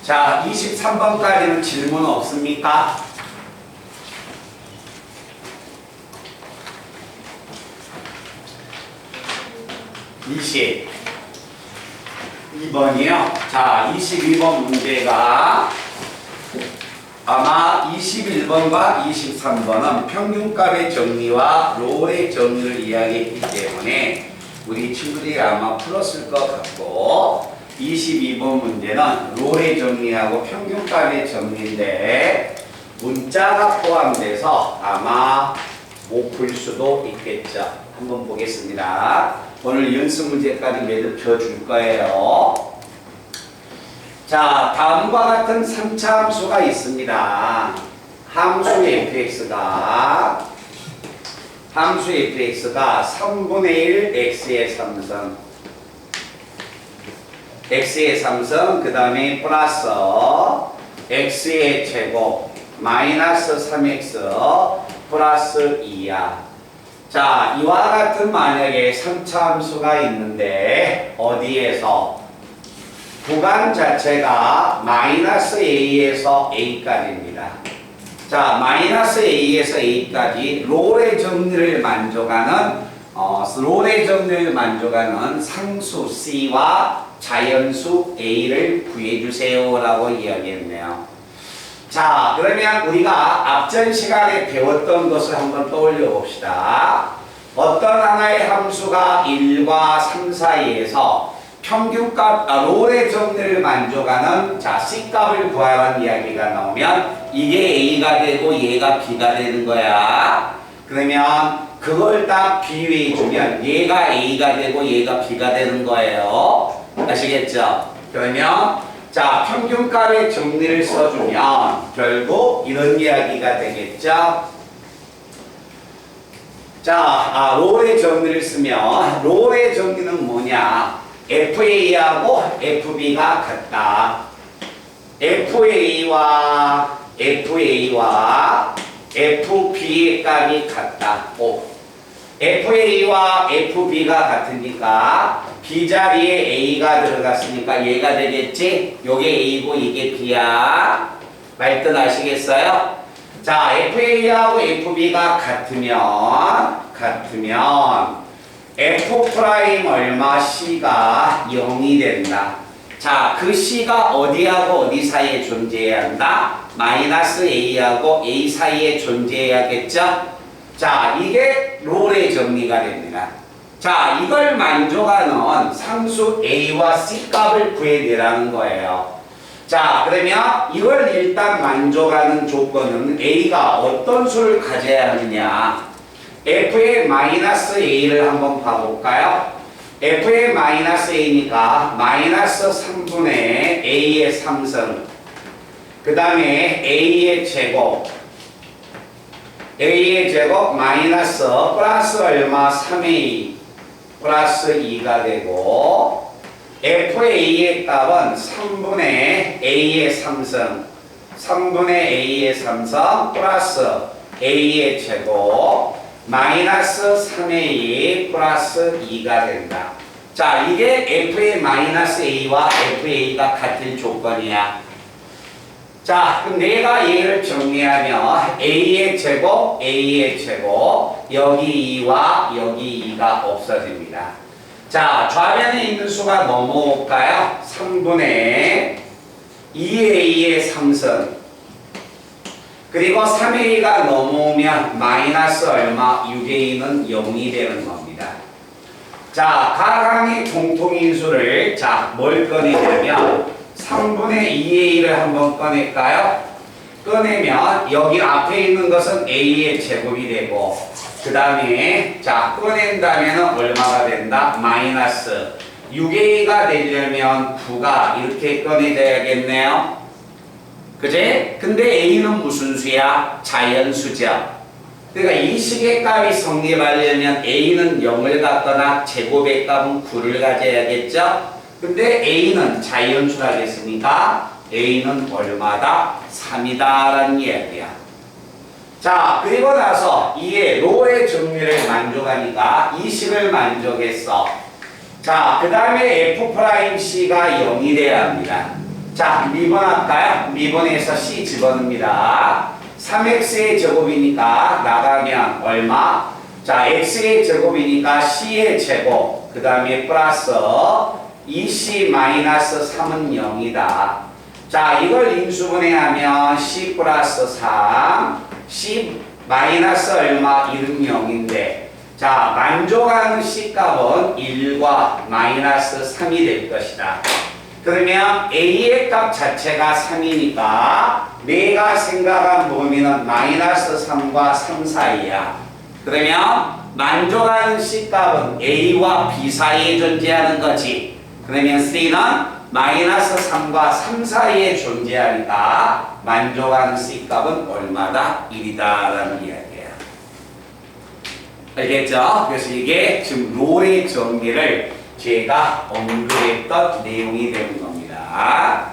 자, 23번까지는 질문 없습니까? (20) 2번이요. 자, 22번 문제가 아마 21번과 23번은 평균값의 정리와 롤의 정리를 이야기했기 때문에 우리 친구들이 아마 풀었을 것 같고, 22번 문제는 롤의 정리하고 평균값의 정리인데 문자가 포함돼서 아마 못 풀 수도 있겠죠. 한번 보겠습니다. 오늘 연습 문제까지 매듭 펴줄 거예요. 자, 다음과 같은 3차 함수가 있습니다. 함수 fx가 3분의 1 x의 3승 x의 3승 그 다음에 플러스 x의 제곱 마이너스 3x 플러스 2야. 자, 이와 같은 만약에 3차 함수가 있는데 어디에서 구간 자체가 마이너스 a에서 a까지입니다. 자, 마이너스 a에서 a까지 롤의 정리를 만족하는 상수 c와 자연수 a를 구해주세요 라고 이야기했네요. 자, 그러면 우리가 앞전 시간에 배웠던 것을 한번 떠올려 봅시다. 어떤 하나의 함수가 1과 3 사이에서 평균값, 롤의 정리를 만족하는 자, C값을 구하라는 이야기가 나오면 이게 A가 되고 얘가 B가 되는 거야. 그러면 그걸 딱 비유해주면 얘가 A가 되고 얘가 B가 되는 거예요. 아시겠죠? 그러면 자, 평균값의 정리를 써주면 결국 이런 이야기가 되겠죠? 자, 롤의 정리를 쓰면 롤의 정리는 뭐냐? FA하고 FB가 같다. FA와 FB의 값이 같다. FA와 FB가 같으니까 B 자리에 A가 들어갔으니까 얘가 되겠지? 요게 A고 이게 B야. 말뜻 아시겠어요? 자, FA하고 FB가 같으면 F 프라임 얼마 C가 0이 된다. 자, 그 C가 어디하고 어디 사이에 존재해야 한다? 마이너스 A하고 A 사이에 존재해야겠죠? 자, 이게 롤의 정리가 됩니다. 자, 이걸 만족하는 상수 A와 C 값을 구해내라는 거예요. 자, 그러면 이걸 일단 만족하는 조건은 A가 어떤 수를 가져야 하느냐? f의 마이너스 a를 한번 봐볼까요? f의 마이너스 a니까 마이너스 3분의 a의 3승 그 다음에 a의 제곱 마이너스 플러스 얼마 3a 플러스 2가 되고 fa의 값은 3분의 a의 3승 플러스 a의 제곱 마이너스 3a 플러스 2가 된다. 자, 이게 f의 마이너스 a와 fa가 같은 조건이야. 자, 그럼 내가 얘를 정리하면 a의 제곱 여기 2와 여기 2가 없어집니다. 자, 좌변에 있는 수가 넘어올까요? 3분의 2a의 3승 그리고 3a가 넘어오면 마이너스 얼마? 6a는 0이 되는 겁니다. 자, 가강의 공통인수를 뭘 꺼내냐면 3분의 2a를 한번 꺼낼까요? 꺼내면 여기 앞에 있는 것은 a의 제곱이 되고 그 다음에 꺼낸다면 얼마가 된다? 마이너스 6a가 되려면 9가 이렇게 꺼내져야겠네요. 그지? 근데 a는 무슨 수야? 자연수죠. 그러니까 이 식의 값이 성립하려면 a는 0을 갖거나 제곱의 값은 9를 가져야겠죠? 근데 a는 자연수라겠습니까? a는 얼마다? 3이다 라는 이야기야. 자, 그리고 나서 이에 롤의 정리를 만족하니까 이 식을 만족했어. 자, 그 다음에 f'C가 0이 돼야 합니다. 자, 미분할까요? 미분해서 C 집어넣습니다. 3x의 제곱이니까 나가면 얼마? 자, x의 제곱이니까 c의 제곱, 그 다음에 플러스 2c 마이너스 3은 0이다. 자, 이걸 인수분해하면 c 플러스 3, c 마이너스 얼마? 1은 0인데, 자, 만족하는 c 값은 1과 마이너스 3이 될 것이다. 그러면 a의 값 자체가 3이니까 내가 생각한 범위는 마이너스 3과 3 사이야. 그러면 만족하는 c 값은 a와 b 사이에 존재하는 거지. 그러면 c는 마이너스 3과 3 사이에 존재하니까 만족하는 c 값은 얼마다? 1이다 라는 이야기예요. 알겠죠? 그래서 이게 지금 롤의 정리를 제가 언급했던 내용이 되는 겁니다.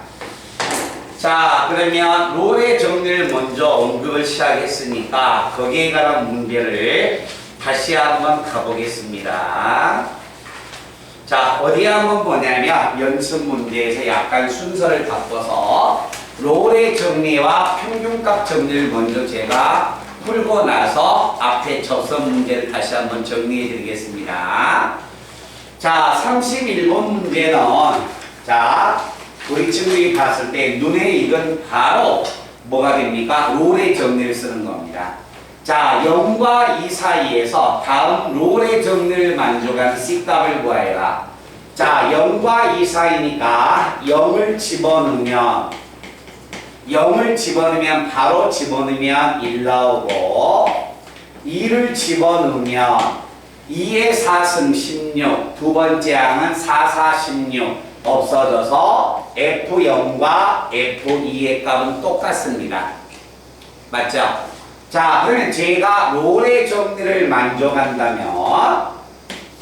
자, 그러면 롤의 정리를 먼저 언급을 시작했으니까 거기에 관한 문제를 다시 한번 가보겠습니다. 자, 어디에 한번 보냐면 연습 문제에서 약간 순서를 바꿔서 롤의 정리와 평균값 정리를 먼저 제가 풀고 나서 앞에 접선 문제를 다시 한번 정리해 드리겠습니다. 자, 31번 문제는 자, 우리 친구들이 봤을 때 눈에 익은 바로 뭐가 됩니까? 롤의 정리를 쓰는 겁니다. 자, 0과 2 사이에서 다음 롤의 정리를 만족하는 C값을 구하여라. 자, 0과 2 사이니까 0을 집어넣으면 바로 집어넣으면 1 나오고 2를 집어넣으면 2의 4승 16, 두 번째 항은 4, 4, 16 없어져서 F0과 F2의 값은 똑같습니다. 맞죠? 자, 그러면 제가 롤의 정리를 만족한다면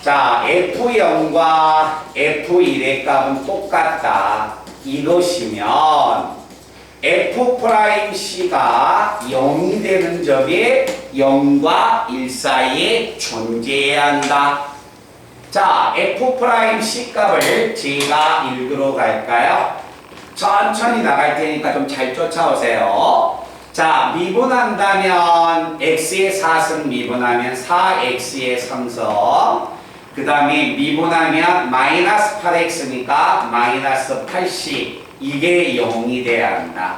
자, F0과 F1의 값은 똑같다. 이것이면 F'C가 0이 되는 점이 0과 1 사이에 존재해야 한다. 자, F'C 값을 제가 읽으러 갈까요? 천천히 나갈 테니까 좀 잘 쫓아오세요. 자, 미분한다면 x의 4승 미분하면 4x의 3승, 그 다음에 미분하면 마이너스 8x니까 마이너스 8c, 이게 0이 돼야 한다.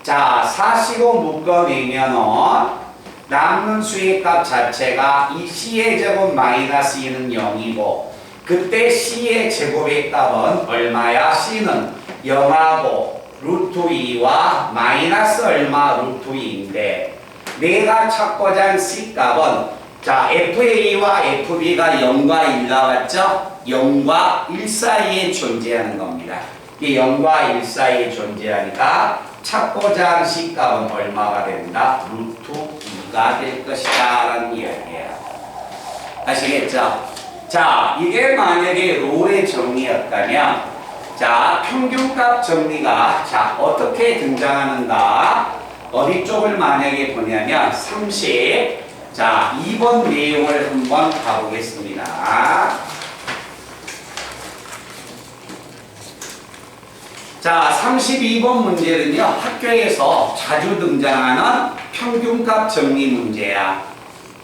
자, 4씩고 묶어내면은 남는 수의 값 자체가 이 c의 제곱 마이너스 2는 0이고 그때 c의 제곱의 값은 얼마야? c는 0하고 루트 2와 마이너스 얼마? 루트 2인데 내가 찾고자 한 c 값은 자, FA와 FB가 0과 1 나왔죠? 0과 1 사이에 존재하는 겁니다. 이게 0과 1 사이에 존재하니까 찾고자 하는 c 값은 얼마가 된다? 루트 2가 될 것이다 라는 이야기예요. 아시겠죠? 자, 이게 만약에 롤의 정리였다면 자, 평균값 정리가 자, 어떻게 등장하는가? 어디 쪽을 만약에 보냐면 30 자, 2번 내용을 한번 가보겠습니다. 자, 32번 문제는요, 학교에서 자주 등장하는 평균값 정리 문제야.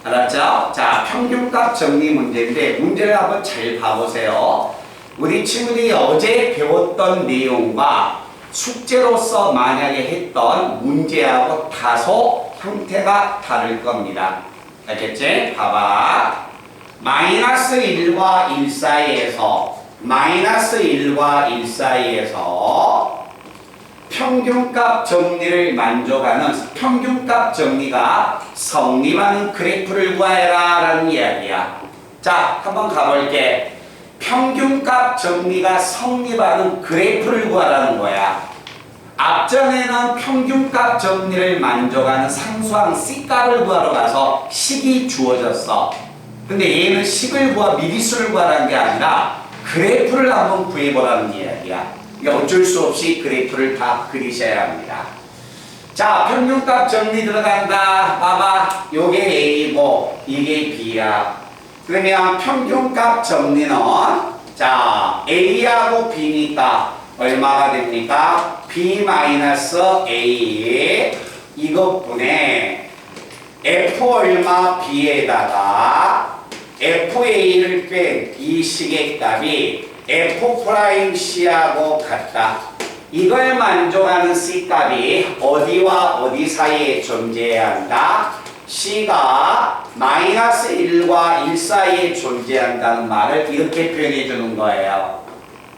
알았죠? 자, 평균값 정리 문제인데, 문제를 한번 잘 봐보세요. 우리 친구들이 어제 배웠던 내용과 숙제로서 만약에 했던 문제하고 다소 형태가 다를 겁니다. 알겠지? 봐봐. 마이너스 1과 1 사이에서 평균값 정리를 만족하는 평균값 정리가 성립하는 그래프를 구하여라 라는 이야기야. 자, 한번 가볼게. 평균값 정리가 성립하는 그래프를 구하라는 거야. 앞전에는 평균값 정리를 만족하는 상수항 C값을 구하러 가서 식이 주어졌어. 근데 얘는 식을 미리수를 구하라는 게 아니라 그래프를 한번 구해보라는 이야기야. 그러니까 어쩔 수 없이 그래프를 다 그리셔야 합니다. 자, 평균값 정리 들어간다. 봐봐. 요게 A고 이게 B야. 그러면 평균값 정리는 자, A하고 B니까 얼마가 됩니까? B-A 이것분에 F 얼마 B에다가 FA를 뺀 이 시계값이 F'C하고 같다. 이걸 만족하는 C값이 어디와 어디 사이에 존재해야 한다? C가 -1과 1 사이에 존재한다는 말을 이렇게 표현해 주는 거예요.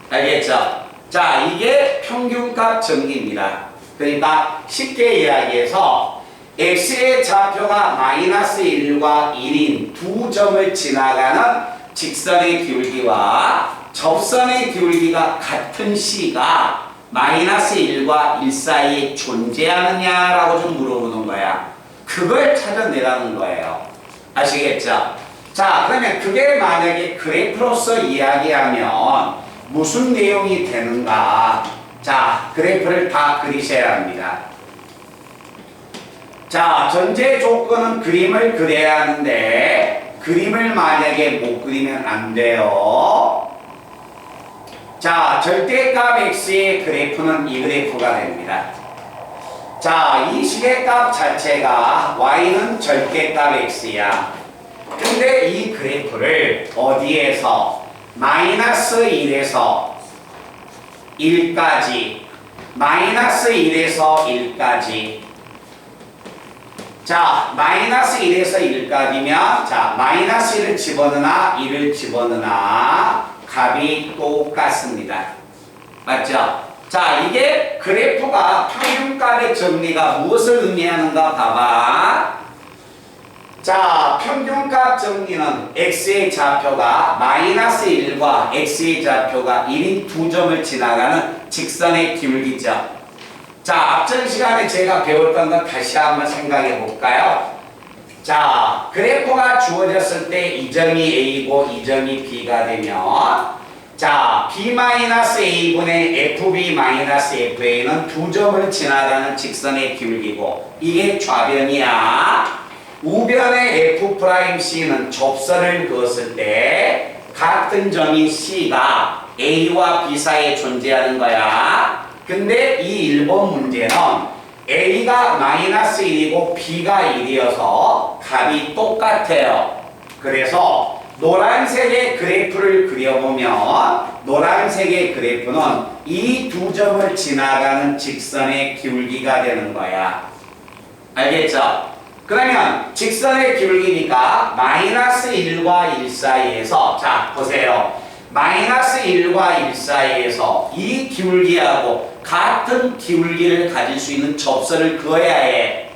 알겠죠? 자, 이게 평균값 정리입니다. 그러니까 쉽게 이야기해서 x의 좌표가 -1과 1인 두 점을 지나가는 직선의 기울기와 접선의 기울기가 같은 C가 -1과 1 사이에 존재하느냐라고 좀 물어보는 거야. 그걸 찾아내라는 거예요. 아시겠죠? 자, 그러면 그게 만약에 그래프로서 이야기하면 무슨 내용이 되는가? 자, 그래프를 다 그리셔야 합니다. 자, 전제 조건은 그림을 그려야 하는데 그림을 만약에 못 그리면 안 돼요. 자, 절대값 x의 그래프는 이 그래프가 됩니다. 자, 이 시계값 자체가 y는 절대값 x야. 근데 이 그래프를 어디에서 -1에서 1까지 -1에서 1까지 자, -1에서 1까지면 자, -1을 집어넣으나 1을 집어넣으나 값이 똑같습니다. 맞죠? 자, 이게 그래프가 평균값의 정리가 무엇을 의미하는가 봐봐. 자, 평균값 정리는 x의 좌표가 -1과 x의 좌표가 1인 두 점을 지나가는 직선의 기울기죠. 자, 앞전 시간에 제가 배웠던 거 다시 한번 생각해 볼까요? 자, 그래프가 주어졌을 때 이 점이 A고 이 점이 B가 되면 자, B-A분의 FB-FA는 두 점을 지나가는 직선의 기울기고 이게 좌변이야. 우변의 F'C는 접선을 그었을 때 같은 점인 C가 A와 B 사이에 존재하는 거야. 근데 이 1번 문제는 A가 -1이고 B가 1이어서 값이 똑같아요. 그래서 노란색의 그래프를 그려보면 노란색의 그래프는 이 두 점을 지나가는 직선의 기울기가 되는 거야. 알겠죠? 그러면 직선의 기울기니까 -1과 1 사이에서 자, 보세요. -1과 1 사이에서 이 기울기하고 같은 기울기를 가질 수 있는 접선을 그어야 해.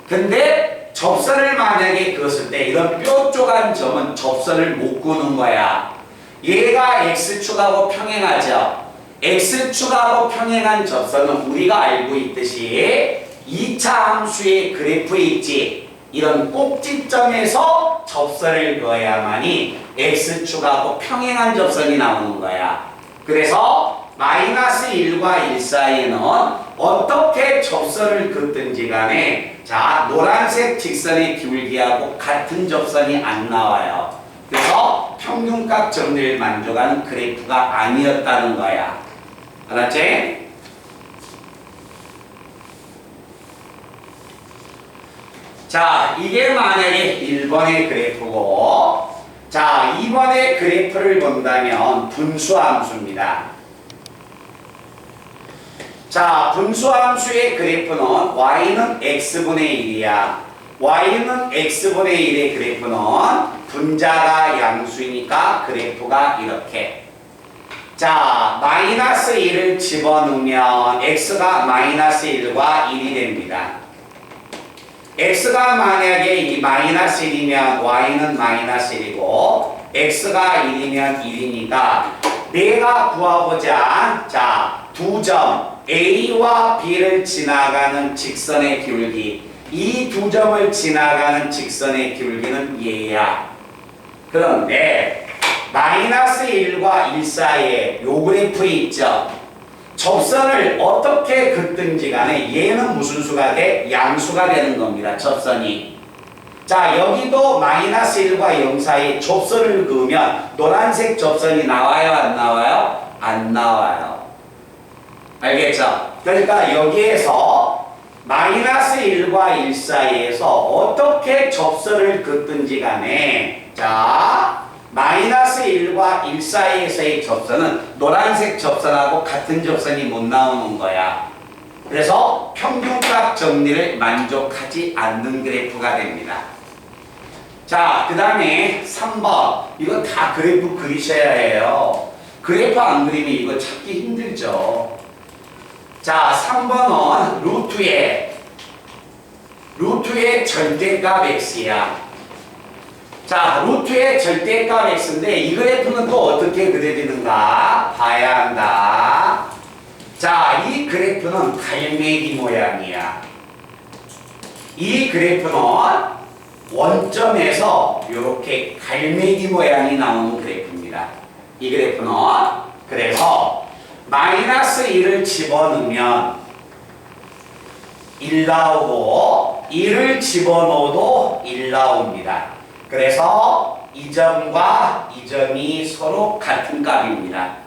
근데 접선을 만약에 그었을 때 이런 뾰족한 점은 접선을 못 그는 거야. 얘가 x축하고 평행하죠. x축하고 평행한 접선은 우리가 알고 있듯이 2차 함수의 그래프에 있지. 이런 꼭지점에서 접선을 그어야만이 x축하고 평행한 접선이 나오는 거야. 그래서 -1과 1 사이에는 어떻게 접선을 긋든지 간에 자, 노란색 직선의 기울기하고 같은 접선이 안 나와요. 그래서 평균값 정리를 만족하는 그래프가 아니었다는 거야. 알았지? 자, 이게 만약에 1번의 그래프고 자, 2번의 그래프를 본다면 분수함수입니다. 자, 분수함수의 그래프는 y는 x분의 1이야. y는 x분의 1의 그래프는 분자가 양수이니까 그래프가 이렇게. 자, -1을 집어넣으면 x가 -1과 1이 됩니다. x가 만약에 이 -1이면 y는 -1이고 x가 1이면 1이니까 내가 구하고자 자, 두 점 A와 B를 지나가는 직선의 기울기 이 두 점을 지나가는 직선의 기울기는 얘야. 그런데 -1과 1 사이에 요 그래프 있죠. 접선을 어떻게 긋든지 간에 얘는 무슨 수가 돼? 양수가 되는 겁니다. 접선이. 자, 여기도 -1과 0 사이에 접선을 그으면 노란색 접선이 나와요? 안 나와요? 안 나와요. 알겠죠? 그러니까 여기에서 마이너스 1과 1 사이에서 어떻게 접선을 긋든지 간에 자 마이너스 1과 1 사이에서의 접선은 노란색 접선하고 같은 접선이 못 나오는 거야. 그래서 평균값 정리를 만족하지 않는 그래프가 됩니다. 자, 그 다음에 3번. 이거 다 그래프 그리셔야 해요. 그래프 안 그리면 이거 찾기 힘들죠. 자, 3번은 루트의 절대값 x야. 자, 루트의 절대값 x인데 이 그래프는 또 어떻게 그려지는가 봐야 한다. 자, 이 그래프는 갈매기 모양이야. 이 그래프는 원점에서 이렇게 갈매기 모양이 나오는 그래프입니다. 이 그래프는 그래서 마이너스 1을 집어넣으면 1 나오고 1을 집어넣어도 1 나옵니다. 그래서 이 점과 이 점이 서로 같은 값입니다.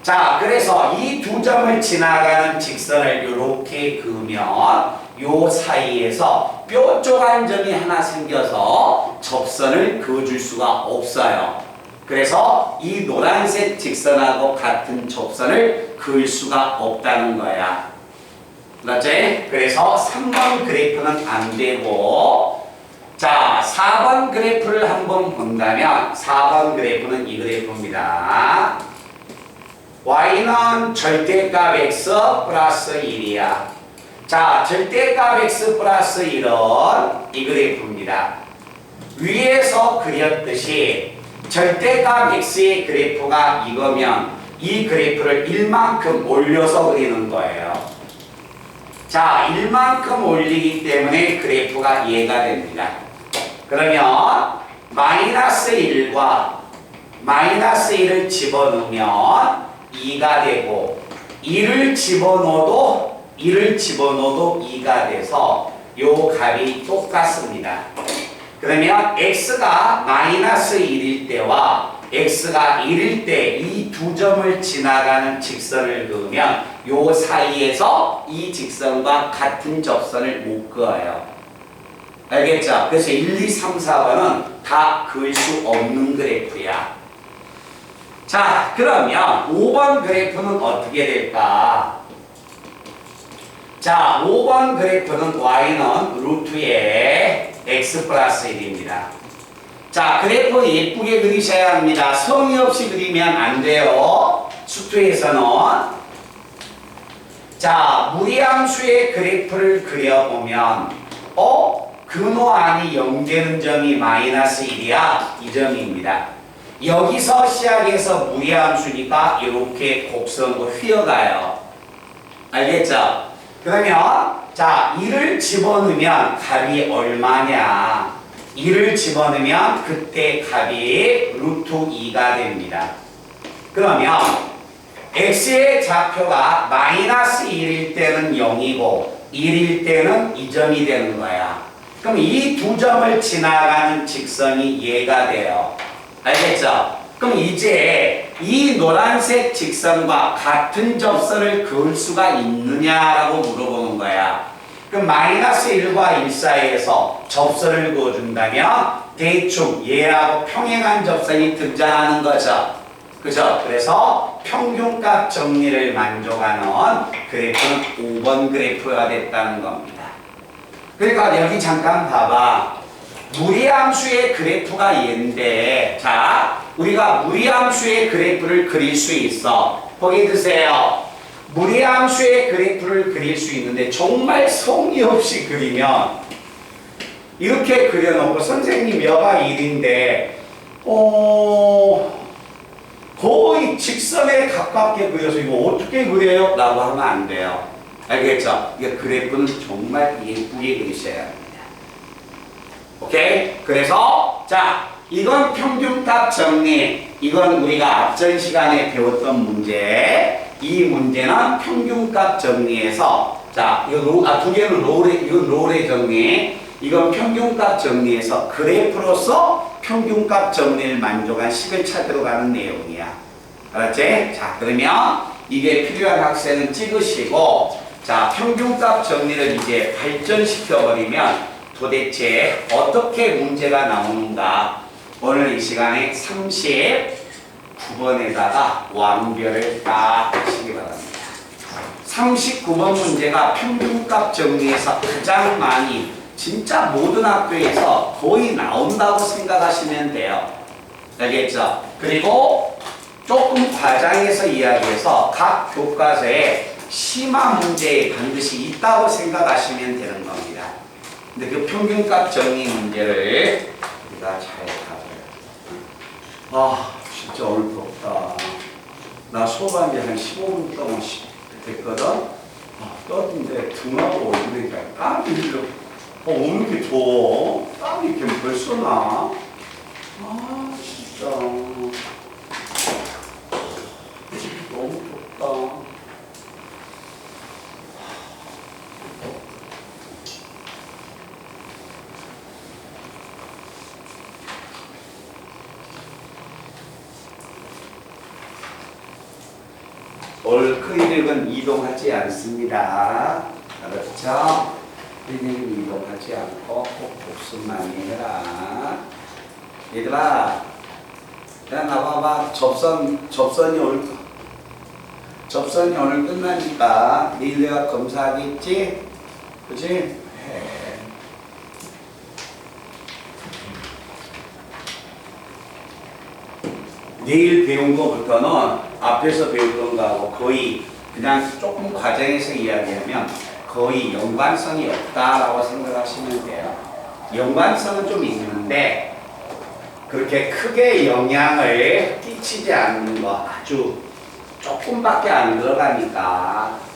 자, 그래서 이 두 점을 지나가는 직선을 이렇게 그으면 요 사이에서 뾰족한 점이 하나 생겨서 접선을 그어줄 수가 없어요. 그래서 이 노란색 직선하고 같은 접선을 그을 수가 없다는 거야. 맞지? 그래서 3번 그래프는 안 되고 자, 4번 그래프를 한번 본다면 4번 그래프는 이 그래프입니다. y는 절대값 x 플러스 1이야. 자, 절대값 x 플러스 1은 이 그래프입니다. 위에서 그렸듯이 절대값 x의 그래프가 이거면 이 그래프를 1만큼 올려서 그리는 거예요. 자, 1만큼 올리기 때문에 그래프가 얘가 됩니다. 그러면 마이너스 1과 마이너스 1을 집어넣으면 2가 되고 1을 집어넣어도 2가 돼서 요 값이 똑같습니다. 그러면 x가 마이너스 1일 때와 x가 1일 때 이 두 점을 지나가는 직선을 그으면 요 사이에서 이 직선과 같은 접선을 못 그어요. 알겠죠? 그래서 1, 2, 3, 4번은 다 그을 수 없는 그래프야. 자, 그러면 5번 그래프는 어떻게 될까? 자, 5번 그래프는 y는 루트의 x 플러스 1입니다. 자, 그래프 예쁘게 그리셔야 합니다. 성의 없이 그리면 안 돼요. 수투에서는. 자, 무리함수의 그래프를 그려보면 근호 안이 0되는 점이 마이너스 1이야. 이 점입니다. 여기서 시작해서 무리함수니까 이렇게 곡선으로 휘어가요. 알겠죠? 그러면 자, 1을 집어넣으면 값이 얼마냐? 1을 집어넣으면 그때 값이 루트 2가 됩니다. 그러면 x의 좌표가 마이너스 1일 때는 0이고 1일 때는 2점이 되는 거야. 그럼 이 두 점을 지나가는 직선이 얘가 돼요. 알겠죠? 그럼 이제 이 노란색 직선과 같은 접선을 그을 수가 있느냐라고 물어보는 거야. 그럼 마이너스 1과 1 사이에서 접선을 그어준다면 대충 얘하고 평행한 접선이 등장하는 거죠. 그죠? 그래서 평균값 정리를 만족하는 그래프는 5번 그래프가 됐다는 겁니다. 그러니까 여기 잠깐 봐봐. 무리함수의 그래프가 얘인데, 자, 우리가 무리함수의 그래프를 그릴 수 있어. 보기 드세요. 무리함수의 그래프를 그릴 수 있는데 정말 성의 없이 그리면 이렇게 그려놓고 선생님 여가 1인데 거의 직선에 가깝게 그려서 이거 어떻게 그려요? 라고 하면 안 돼요. 알겠죠? 이게 그래프는 정말 예쁘게 그리셔야 합니다. 오케이? 그래서 자, 이건 평균값 정리. 이건 우리가 앞전 시간에 배웠던 문제. 이 문제는 평균값 정리해서 자, 이거 두 개는 이건 롤의 정리. 이건 평균값 정리해서 그래프로서 평균값 정리를 만족한 식을 찾으러 가는 내용이야. 알았지? 자, 그러면 이게 필요한 학생은 찍으시고, 자, 평균값 정리를 이제 발전시켜 버리면 도대체 어떻게 문제가 나오는가, 오늘 이 시간에 39번에다가 완별을 딱 하시기 바랍니다. 39번 문제가 평균값 정리에서 가장 많이, 진짜 모든 학교에서 거의 나온다고 생각하시면 돼요. 알겠죠? 그리고 조금 과장해서 이야기해서 각 교과서에 심화 문제에 반드시 있다고 생각하시면 되는 겁니다. 근데 그 평균값 정리 문제를 우리가 잘 가져요. 아, 진짜 오늘 덥다. 나 수업한 지 한 15분 동안 됐거든? 떴는데 등하고 얼굴이 땀이 흘러. 오늘 이렇게 더워? 땀이 이렇게 벌써 나? 아, 진짜. 너무 덥다. 클리닉은 이동하지 않습니다. 알았죠? 클리닉은 이동하지 않고 꼭 복습만 해라. 얘들아, 야 나봐봐. 접선이 오늘 끝나니까 내일 내가 검사하겠지? 그치? 해. 내일 배운 거부터는 앞에서 배우던 거하고 거의 그냥 조금 과정에서 이야기하면 거의 연관성이 없다라고 생각하시면 돼요. 연관성은 좀 있는데 그렇게 크게 영향을 끼치지 않는 거, 아주 조금밖에 안 들어가니까.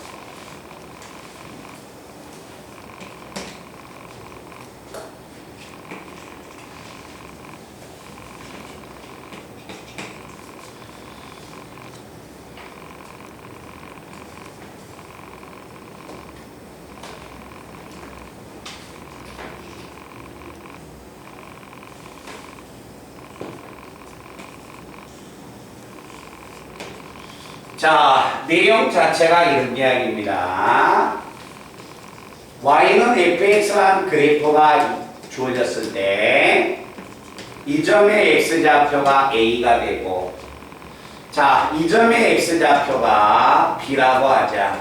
자, 내용 자체가 이런 이야기입니다. y는 fx라는 그래프가 주어졌을 때 이 점의 x좌표가 a가 되고, 자, 이 점의 x좌표가 b라고 하자.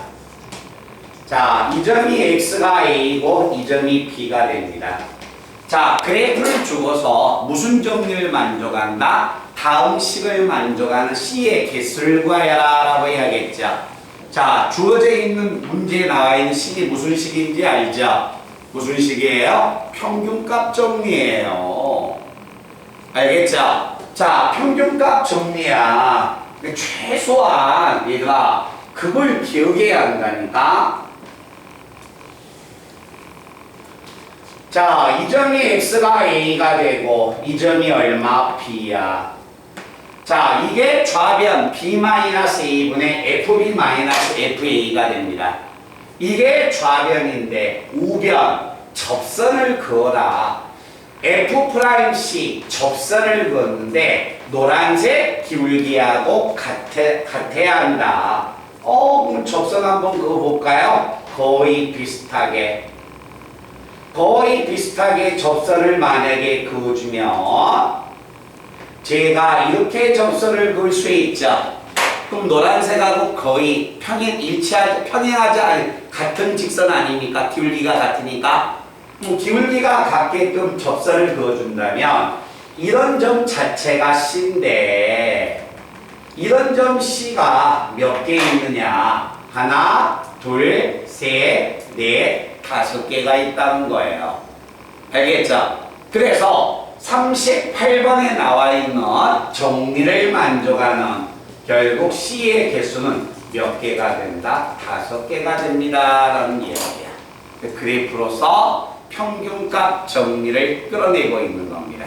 자, 이 점이 x가 a고 이 점이 b가 됩니다. 자, 그래프를 주고서 무슨 정리를 만족한다? 다음 식을 만족하는 C의 개수를 구하여라 라고 해야겠죠. 자, 주어져 있는 문제에 나와 있는 식이 무슨 식인지 알죠? 무슨 식이에요? 평균값 정리예요. 알겠죠? 자, 평균값 정리야. 최소한 얘가 그걸 기억해야 한다니까. 자, 이 점이 x가 a가 되고 이 점이 얼마? b야. 자, 이게 좌변 b-a분의 fb-fa가 됩니다. 이게 좌변인데 우변 접선을 그어라. F'C 접선을 그었는데 노란색 기울기하고 같아야 한다. 그럼 접선 한번 그어볼까요? 거의 비슷하게 접선을 만약에 그어주면 제가 이렇게 접선을 그을 수 있죠. 그럼 노란색하고 거의 평행하지 않은 같은 직선 아닙니까? 기울기가 같으니까. 기울기가 같게끔 접선을 그어준다면 이런 점 자체가 C인데 이런 점 C가 몇 개 있느냐? 하나, 둘, 셋, 넷, 5개가 있다는 거예요. 알겠죠? 그래서 38번에 나와 있는 정리를 만족하는 결국 C의 개수는 몇 개가 된다? 5개가 됩니다. 라는 이야기야. 그래프로서 평균값 정리를 끌어내고 있는 겁니다.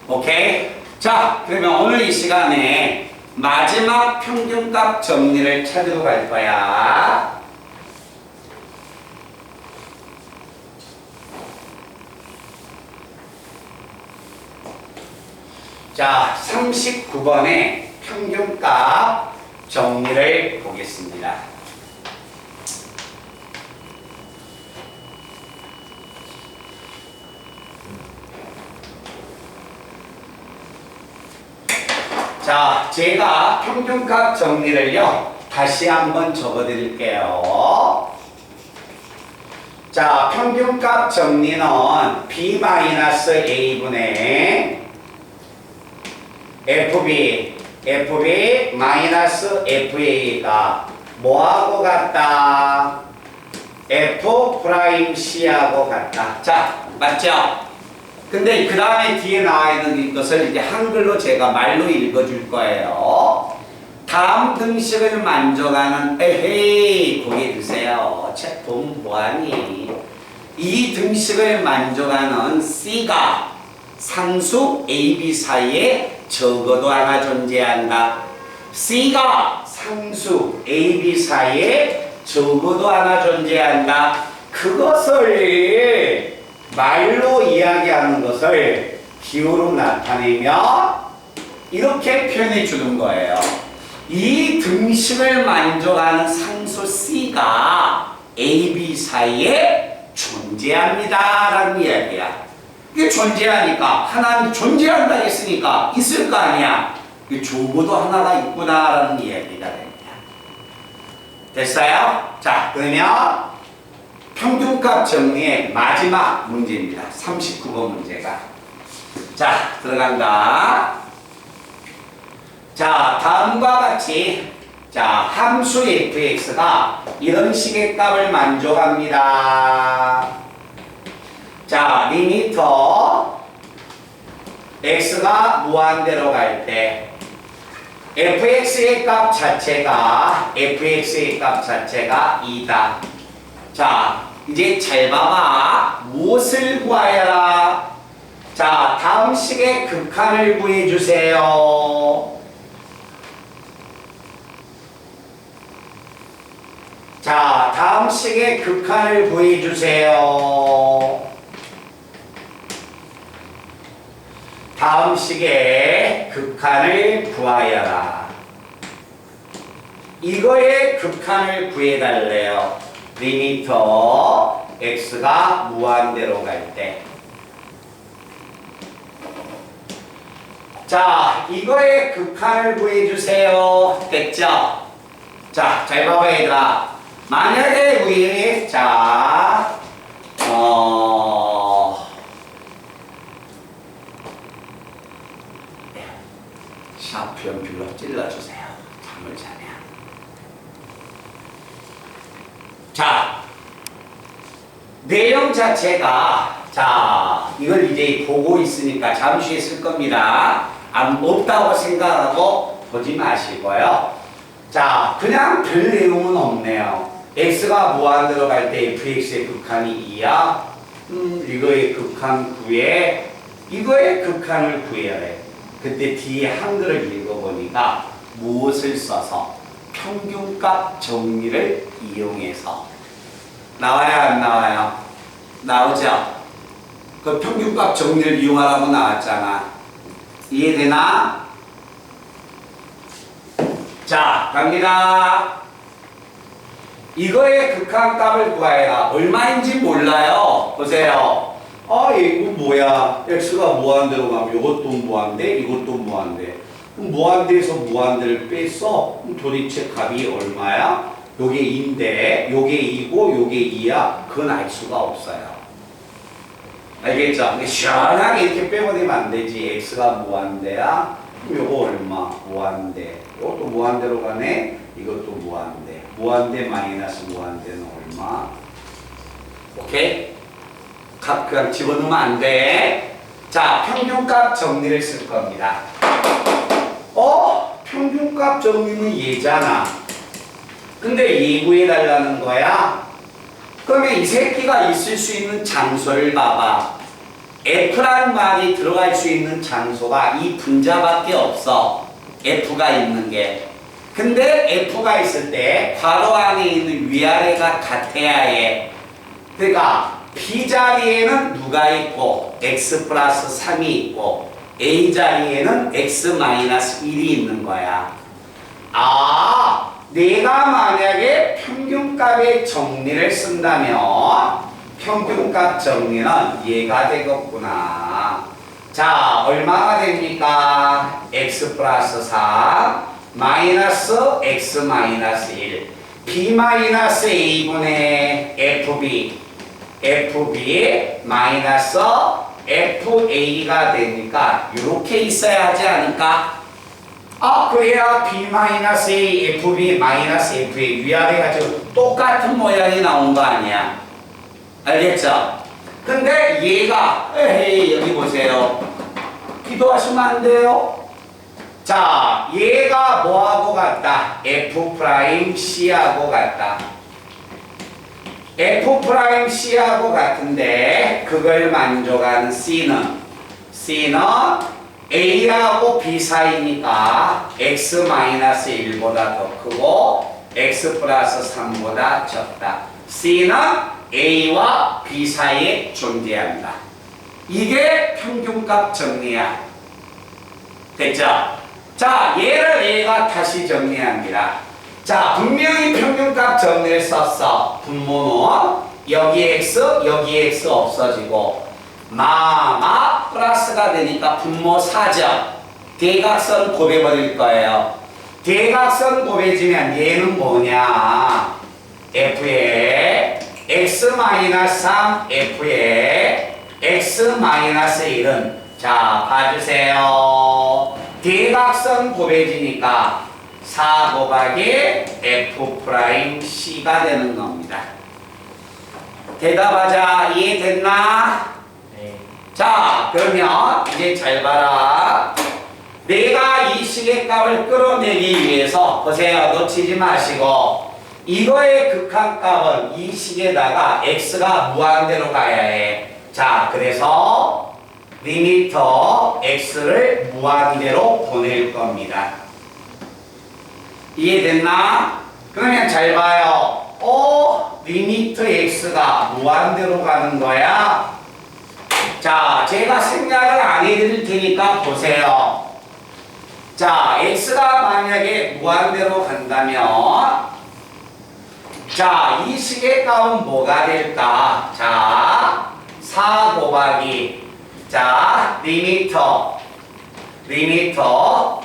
오케이? 자, 그러면 오늘 이 시간에 마지막 평균값 정리를 찾으러 갈 거야. 자, 39번에 평균값 정리를 보겠습니다. 자, 제가 평균값 정리를요, 다시 한번 적어드릴게요. 자, 평균값 정리는 B-A분의 FB-FA가 뭐하고 같다? F'C하고 같다. 자, 맞죠? 근데 그 다음에 뒤에 나와 있는 것을 이제 한글로 제가 말로 읽어줄 거예요. 다음 등식을 만족하는 에헤이 고개 드세요. 책 보면 뭐하니? 이 등식을 만족하는 C가 상수 A, B 사이에 적어도 하나 존재한다. C가 상수 A, B 사이에 적어도 하나 존재한다. 그것을 말로 이야기하는 것을 기호로 나타내며 이렇게 표현해 주는 거예요. 이 등식을 만족하는 상수 C가 A, B 사이에 존재합니다 라는 이야기야. 이게 존재하니까 하나는 존재한다 했으니까 있을 거 아니야. 적어도 하나가 있구나 라는 이야기가 됩니다. 됐어요? 자, 그러면 평균값 정리의 마지막 문제입니다. 39번 문제가. 자, 들어간다. 자, 다음과 같이 자, 함수 fx가 이런 식의 값을 만족합니다. 자, 리미터 x가 무한대로 갈 때 fx의 값 자체가 2다. 자, 이제 잘 봐봐. 무엇을 구하여라? 자, 다음 식의 극한을 구해주세요. 자, 다음 식의 극한을 구해주세요. 다음 식의 극한을 구하여라. 이거의 극한을 구해달래요. 리미터 x가 무한대로 갈 때. 자, 이거의 극한을 구해주세요. 됐죠? 자, 잘 봐봐 얘들아. 만약에 우리 자 샤프 연필로 찔러주세요. 잠을 자면. 자, 내용 자체가 자, 이걸 이제 보고 있으니까 잠시 쓸 겁니다. 없다고 생각하고 보지 마시고요. 자, 그냥 별 내용은 없네요. x가 무한대로 갈 때 fx의 극한이 2야. 이거의 극한 9에 이거의 극한을 구해야 해. 그때 뒤에 한글을 읽어보니까 무엇을 써서 평균값 정리를 이용해서 나와요 안 나와요? 나오죠? 그 평균값 정리를 이용하라고 나왔잖아. 이해되나? 자, 갑니다. 이거의 극한값을 구하여라. 얼마인지 몰라요. 보세요. 아, 이거 뭐야? x가 무한대로 가면 이것도 무한대, 이것도 무한대. 무한대에서 무한대를 뺐어. 도대체 값이 얼마야? 요게 2인데, 요게 2고, 요게 2야. 그건 알 수가 없어요. 알겠죠? 근데 시원하게 이렇게 빼버리면 안 되지. x가 무한대야. 그럼 요거 얼마? 무한대. 이것도 무한대로 가네. 이것도 무한대. 무한대 마이너스 무한대는 얼마? 오케이? 값 그냥 집어넣으면 안 돼. 자, 평균값 정리를 쓸 겁니다. 평균값 정리는 얘잖아. 근데 얘 구해달라는 거야? 그러면 이 새끼가 있을 수 있는 장소를 봐봐. F라는 말이 들어갈 수 있는 장소가 이 분자밖에 없어. F가 있는 게. 근데 F가 있을 때 괄호 안에 있는 위아래가 같아야 해. 그러니까 B 자리에는 누가 있고 X 플러스 3이 있고 A 자리에는 X 마이너스 1이 있는 거야. 아, 내가 만약에 평균값의 정리를 쓴다면 평균값 정리는 얘가 되겠구나. 자, 얼마가 됩니까? x 플러스 4 마이너스 x 마이너스 1 b 마이너스 a분의 fb 마이너스 fa가 되니까 이렇게 있어야 하지 않을까? 그래야 b 마이너스 a fb 마이너스 fa 위아래가 지금 똑같은 모양이 나온 거 아니야? 알겠죠? 근데 얘가 에헤이 여기 보세요. 기도하시면 안 돼요. 자, 얘가 뭐하고 같다? F'C하고 같다. F'C하고 같은데 그걸 만족한 C는 A하고 B 사이니까 X-1보다 더 크고 X 플러스 3보다 적다. C는 A와 B 사이에 존재한다. 이게 평균값 정리야. 됐죠? 자, 얘가 다시 정리합니다. 자, 분명히 평균값 정리를 썼어. 분모는 여기 x, 여기 x 없어지고 플러스가 되니까 분모 4점. 대각선 곱해버릴 거예요. 대각선 곱해지면 얘는 뭐냐? f의 x-3 f의 x-1은 자, 봐주세요. 대각선 곱해지니까 4 곱하기 F'C가 되는 겁니다. 대답하자. 이해됐나? 네. 자, 그러면 이제 잘 봐라. 내가 이 식의 값을 끌어내기 위해서 보세요. 놓치지 마시고 이거의 극한값은 이 식에다가 x가 무한대로 가야 해. 자, 그래서 리미터 x를 무한대로 보낼 겁니다. 이해됐나? 그러면 잘 봐요. 리미터 x가 무한대로 가는 거야. 자, 제가 생략을 안 해드릴 테니까 보세요. 자, x가 만약에 무한대로 간다면 자, 이 식의 값은 뭐가 될까? 자, 4 곱하기 자, 리미터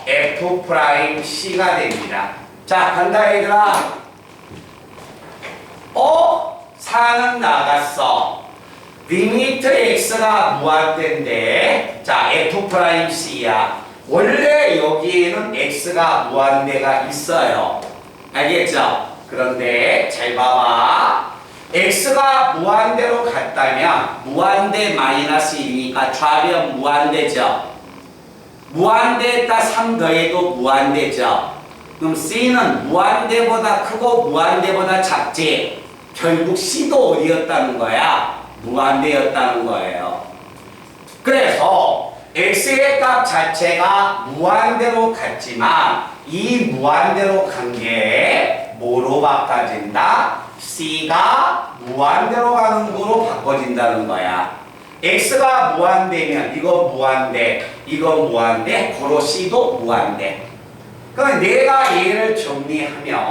F'C가 됩니다. 자, 간다 얘들아. 4는 나갔어. 리미터 x가 무한대인데 자, F'C야. 원래 여기에는 x가 무한대가 있어요. 알겠죠? 그런데 잘 봐봐. x가 무한대로 갔다면 무한대 마이너스 1이니까 좌변 무한대죠. 무한대에다 3 더해도 무한대죠. 그럼 c는 무한대보다 크고 무한대보다 작지. 결국 c도 어디였다는 거야? 무한대였다는 거예요. 그래서 x의 값 자체가 무한대로 갔지만 이 무한대로 간 게 뭐로 바꿔진다? c가 무한대로 가는 거로 바꿔진다는 거야. x가 무한대면 이거 무한대, 이거 무한대, 고로 c도 무한대. 그럼 내가 얘를 정리하면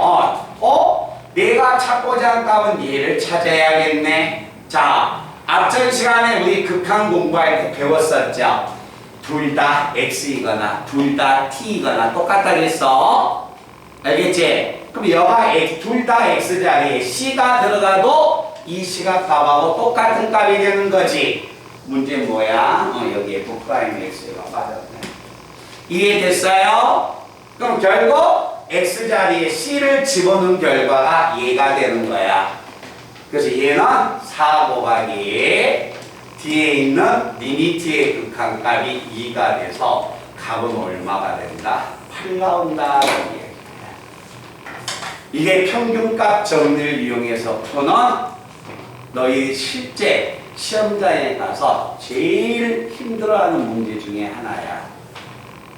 내가 찾고자 한 값은 얘를 찾아야겠네. 자, 앞전 시간에 우리 극한 공부할 때 배웠었죠. 둘 다 x이거나 둘 다 t이거나 똑같다 그랬어. 알겠지? 그럼 여가 둘 다 x 자리에 c가 들어가도 이 c가 값하고 똑같은 값이 되는 거지. 문제 뭐야? 여기 F'X가 빠졌네. 이해됐어요? 그럼 결국 x 자리에 c를 집어넣은 결과가 얘가 되는 거야. 그래서 얘는 4 곱하기 뒤에 있는 리미트의 극한값이 2가 돼서 값은 얼마가 된다? 8 나온다. 이게 평균값 정리를 이용해서 푸는 너희 실제 시험장에 가서 제일 힘들어하는 문제 중에 하나야.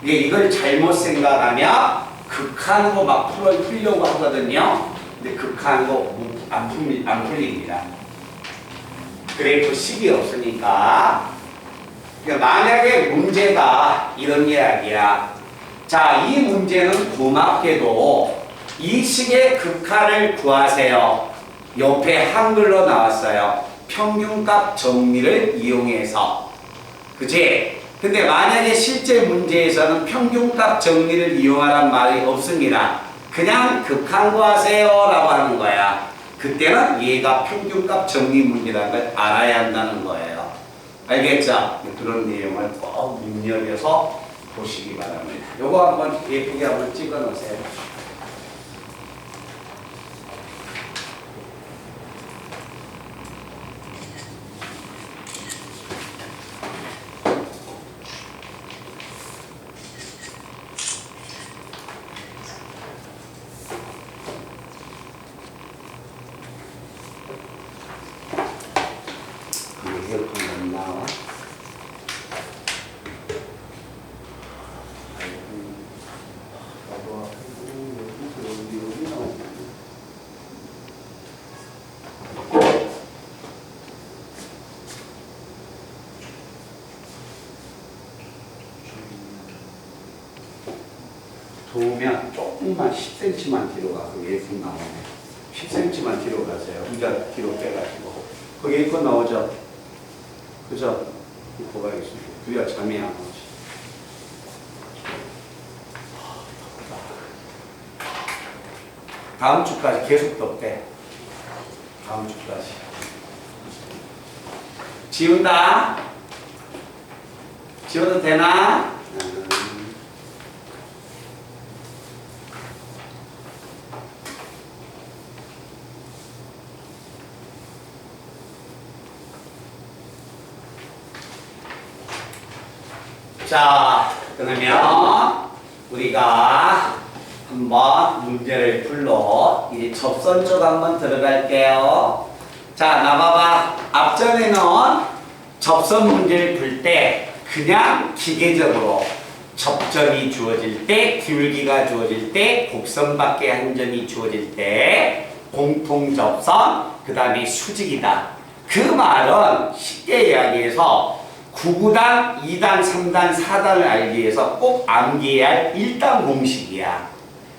이걸 잘못 생각하면 극한으로 막 풀려고 하거든요. 근데 극한으로 안 풀립니다. 그래프 식이 없으니까. 그러니까 만약에 문제가 이런 이야기야. 자, 이 문제는 고맙게도 이 식의 극한을 구하세요. 옆에 한글로 나왔어요. 평균값 정리를 이용해서. 그치? 근데 만약에 실제 문제에서는 평균값 정리를 이용하란 말이 없습니다. 그냥 극한 구하세요 라고 하는 거야. 그때는 얘가 평균값 정리 문제라는 걸 알아야 한다는 거예요. 알겠죠? 그런 내용을 꼭 눈여겨서 보시기 바랍니다. 요거 한번 예쁘게 한번 찍어 놓으세요. 도우면 조금만 10cm만 뒤로 가서 예쁜 나오네. 10cm만 뒤로 가세요. 의자 뒤로 빼가지고. 거기 예쁜 나오죠? 그죠? 이거 봐야겠습니다. 그래야 잠이 안 오지. 다음 주까지 계속 덥대. 다음 주까지. 지운다. 지워도 되나? 자, 그러면 우리가 한번 문제를 풀러 이제 접선 쪽 한번 들어갈게요. 자, 나봐봐. 앞전에는 접선 문제를 풀 때 그냥 기계적으로 접점이 주어질 때, 기울기가 주어질 때, 곡선밖에 한 점이 주어질 때, 공통 접선, 그 다음에 수직이다. 그 말은 쉽게 이야기해서 9구단, 2단, 3단, 4단을 알기 위해서 꼭 암기해야 할 1단 공식이야.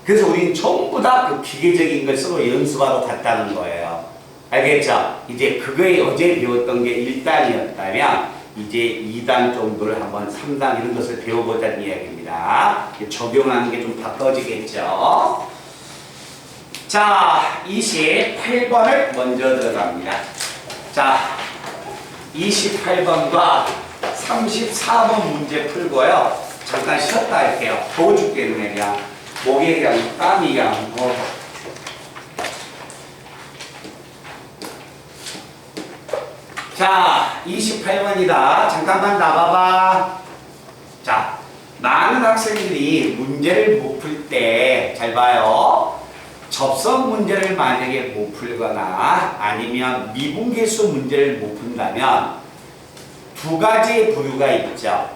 그래서 우리는 전부 다 그 기계적인 걸 쓰고 연습하러 갔다는 거예요. 알겠죠? 이제 그거에 어제 배웠던 게 1단이었다면 이제 2단 정도를 한번 3단 이런 것을 배워보자는 이야기입니다. 적용하는 게 좀 바꿔지겠죠? 자, 28번을 먼저 들어갑니다. 자, 28번과 34번 문제 풀고요. 잠깐 쉬었다 할게요. 더워 죽겠네, 그냥. 목에 그냥 땀이 그냥. 자, 28번이다. 잠깐만 나봐봐. 자, 많은 학생들이 문제를 못 풀 때, 잘 봐요. 접선 문제를 만약에 못 풀거나 아니면 미분계수 문제를 못 푼다면 두 가지의 부류가 있죠.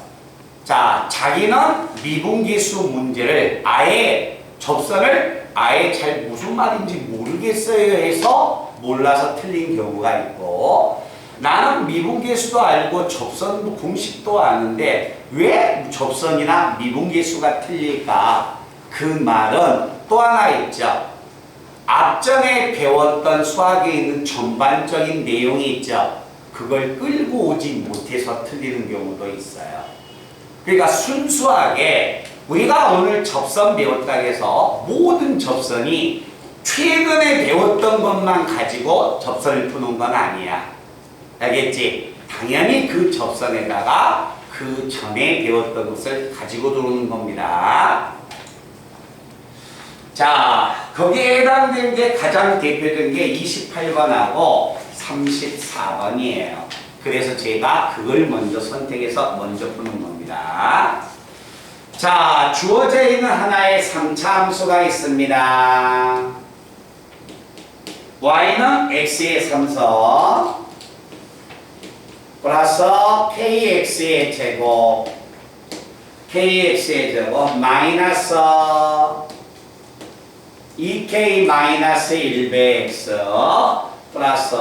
자, 자기는 미분계수 문제를 아예 접선을 아예 잘 무슨 말인지 모르겠어요 해서 몰라서 틀린 경우가 있고, 나는 미분계수도 알고 접선 공식도 아는데 왜 접선이나 미분계수가 틀릴까? 그 말은 또 하나 있죠. 앞전에 배웠던 수학에 있는 전반적인 내용이 있죠. 그걸 끌고 오지 못해서 틀리는 경우도 있어요. 그러니까 순수하게 우리가 오늘 접선 배웠다 해서 모든 접선이 최근에 배웠던 것만 가지고 접선을 푸는 건 아니야. 알겠지? 당연히 그 접선에다가 그 전에 배웠던 것을 가지고 들어오는 겁니다. 자, 거기에 해당된 게 가장 대표적인 게 28번하고 34번이에요. 그래서 제가 그걸 먼저 선택해서 먼저 푸는 겁니다. 자, 주어져 있는 하나의 3차 함수가 있습니다. y는 x의 3서 플러스 kx의 제곱 마이너스 2k-100x 플러스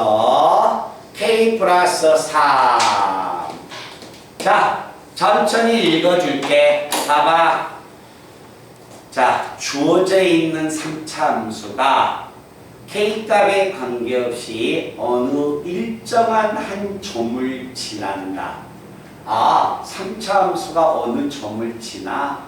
k 플러스 3. 자, 천천히 읽어줄게. 봐봐. 자, 주어져 있는 3차 함수가 K값에 관계없이 어느 일정한 한 점을 지난다. 아, 3차 함수가 어느 점을 지나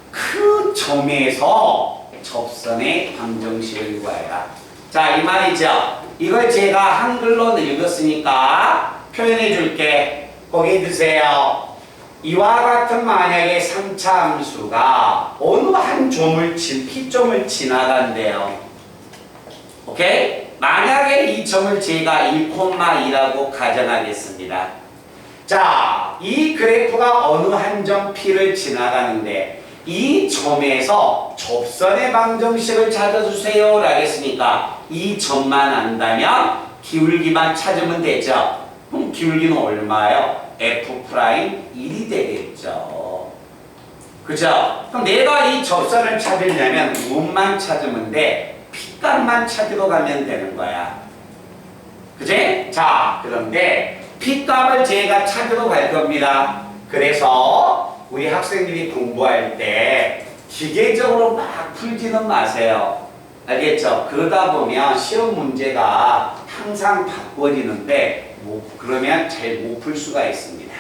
그 점에서 접선의 방정식을 구하라. 자, 이 말이죠. 이걸 제가 한글로 읽었으니까 표현해 줄게. 거기 드세요. 이와 같은 만약에 3차 함수가 어느 한 점을 P점을 지나간대요. 오케이? 만약에 이 점을 제가 1,2라고 가정하겠습니다. 자, 이 그래프가 어느 한 점 P를 지나가는데 이 점에서 접선의 방정식을 찾아주세요 라고 했으니까 이 점만 안다면 기울기만 찾으면 되죠. 그럼 기울기는 얼마예요? F'1이 되겠죠. 그죠? 그럼 내가 이 접선을 찾으려면 무엇만 찾으면 돼? P값만 찾으러 가면 되는 거야. 그지? 자, 그런데 P값을 제가 찾으러 갈 겁니다. 그래서 우리 학생들이 공부할 때 기계적으로 막 풀지는 마세요. 알겠죠? 그러다 보면 시험 문제가 항상 바꿔지는데 그러면 잘 못 풀 수가 있습니다.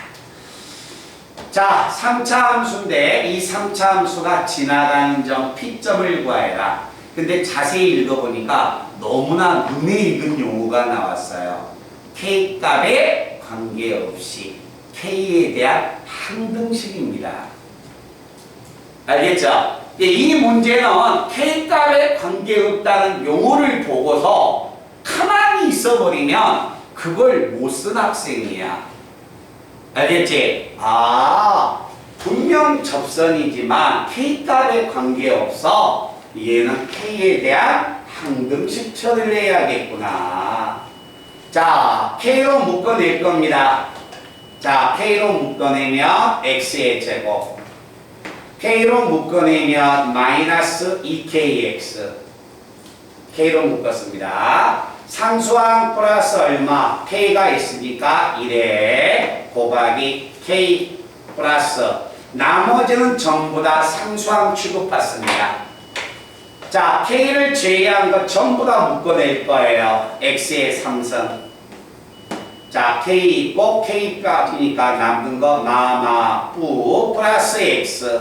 자, 3차 함수인데 이 3차 함수가 지나가는 점 P점을 구하라. 근데 자세히 읽어보니까 너무나 눈에 익은 용어가 나왔어요. K값에 관계없이 K에 대한 항등식입니다. 알겠죠? 이 문제는 K값에 관계없다는 용어를 보고서 가만히 있어버리면 그걸 못 쓴 학생이야. 알겠지? 아, 분명 접선이지만 K값에 관계없어 얘는 K에 대한 항등식 처리를 해야겠구나. 자, K로 묶어낼 겁니다. 자, K로 묶어내면 X의 제곱, K로 묶어내면 마이너스 2KX, K로 묶었습니다. 상수항 플러스 얼마? K가 있으니까 1에 곱하기 K 플러스 나머지는 전부 다 상수항 취급받습니다. 자, K를 제외한 거 전부 다 묶어낼 거예요. X의 3선. 자, K 있고 K값이니까 남는 거 마마 뿌 플러스 X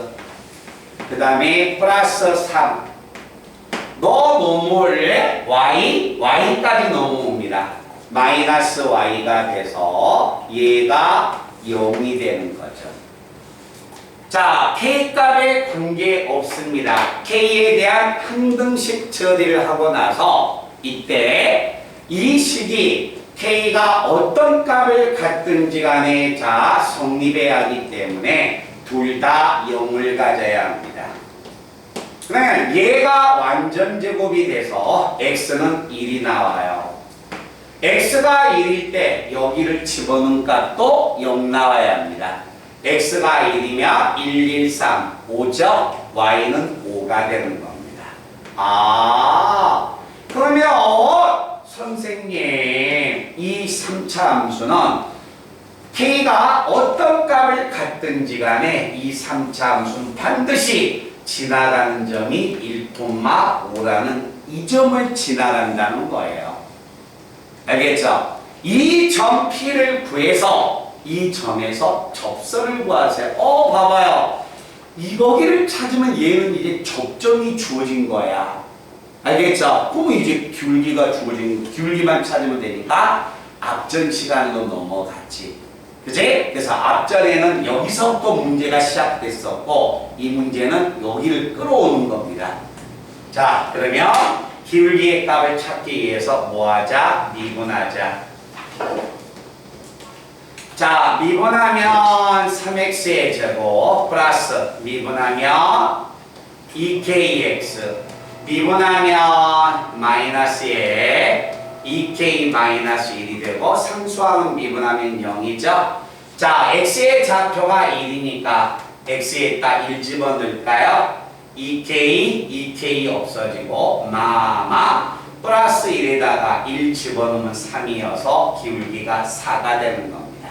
그 다음에 플러스 3 너 넘어올래? Y까지 넘어옵니다. 마이너스 Y가 돼서 얘가 0이 되는 거죠. 자, K값에 관계없습니다. K에 대한 항등식 처리를 하고 나서 이때 이 식이 K가 어떤 값을 갖든지 간에 자 성립해야 하기 때문에 둘 다 0을 가져야 합니다. 그러면 얘가 완전 제곱이 돼서 X는 1이 나와요. X가 1일 때 여기를 집어넣은 값도 0 나와야 합니다. X가 1이면 1, 1, 3, 5죠? Y는 5가 되는 겁니다. 아, 그러면 선생님, 이 3차 함수는 K가 어떤 값을 갖든지 간에 이 3차 함수는 반드시 지나가는 점이 1,5라는 이 점을 지나간다는 거예요. 알겠죠? 이 점 P를 구해서 이 점에서 접선을 구하세요. 봐봐요. 거기를 찾으면 얘는 이제 접점이 주어진 거야. 알겠죠? 그럼 이제 기울기만 찾으면 되니까 앞전 시간으로 넘어갔지. 그치? 그래서 앞전에는 여기서부터 문제가 시작됐었고 이 문제는 여기를 끌어오는 겁니다. 자, 그러면 기울기의 값을 찾기 위해서 뭐 하자? 미분하자. 자, 미분하면 3x의 제곱 플러스 미분하면 2kx 미분하면 마이너스에 2k 마이너스 1이 되고 상수항은 미분하면 0이죠. 자, x의 좌표가 1이니까 x에다 1 집어넣을까요? 2k 없어지고 마마 플러스 1에다가 1 집어넣으면 3이어서 기울기가 4가 되는 겁니다.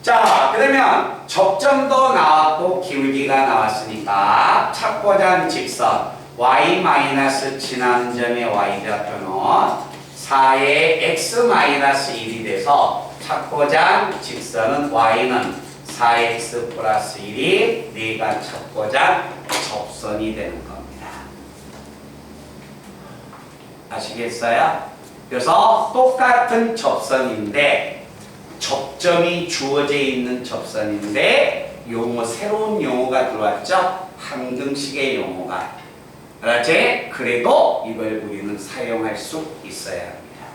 자, 그러면 접점도 나왔고 기울기가 나왔으니까 찾고자 하는 직선 y- 지나는 점의 y좌표는 4의 x-1이 돼서 찾고자 한 직선은 y는 4x 플러스 1이 내가 찾고자 한 접선이 되는 겁니다. 아시겠어요? 그래서 똑같은 접선인데 접점이 주어져 있는 접선인데 새로운 용어가 들어왔죠? 한등식의 용어가. 알았지? 그래도 이걸 우리는 사용할 수 있어야 합니다.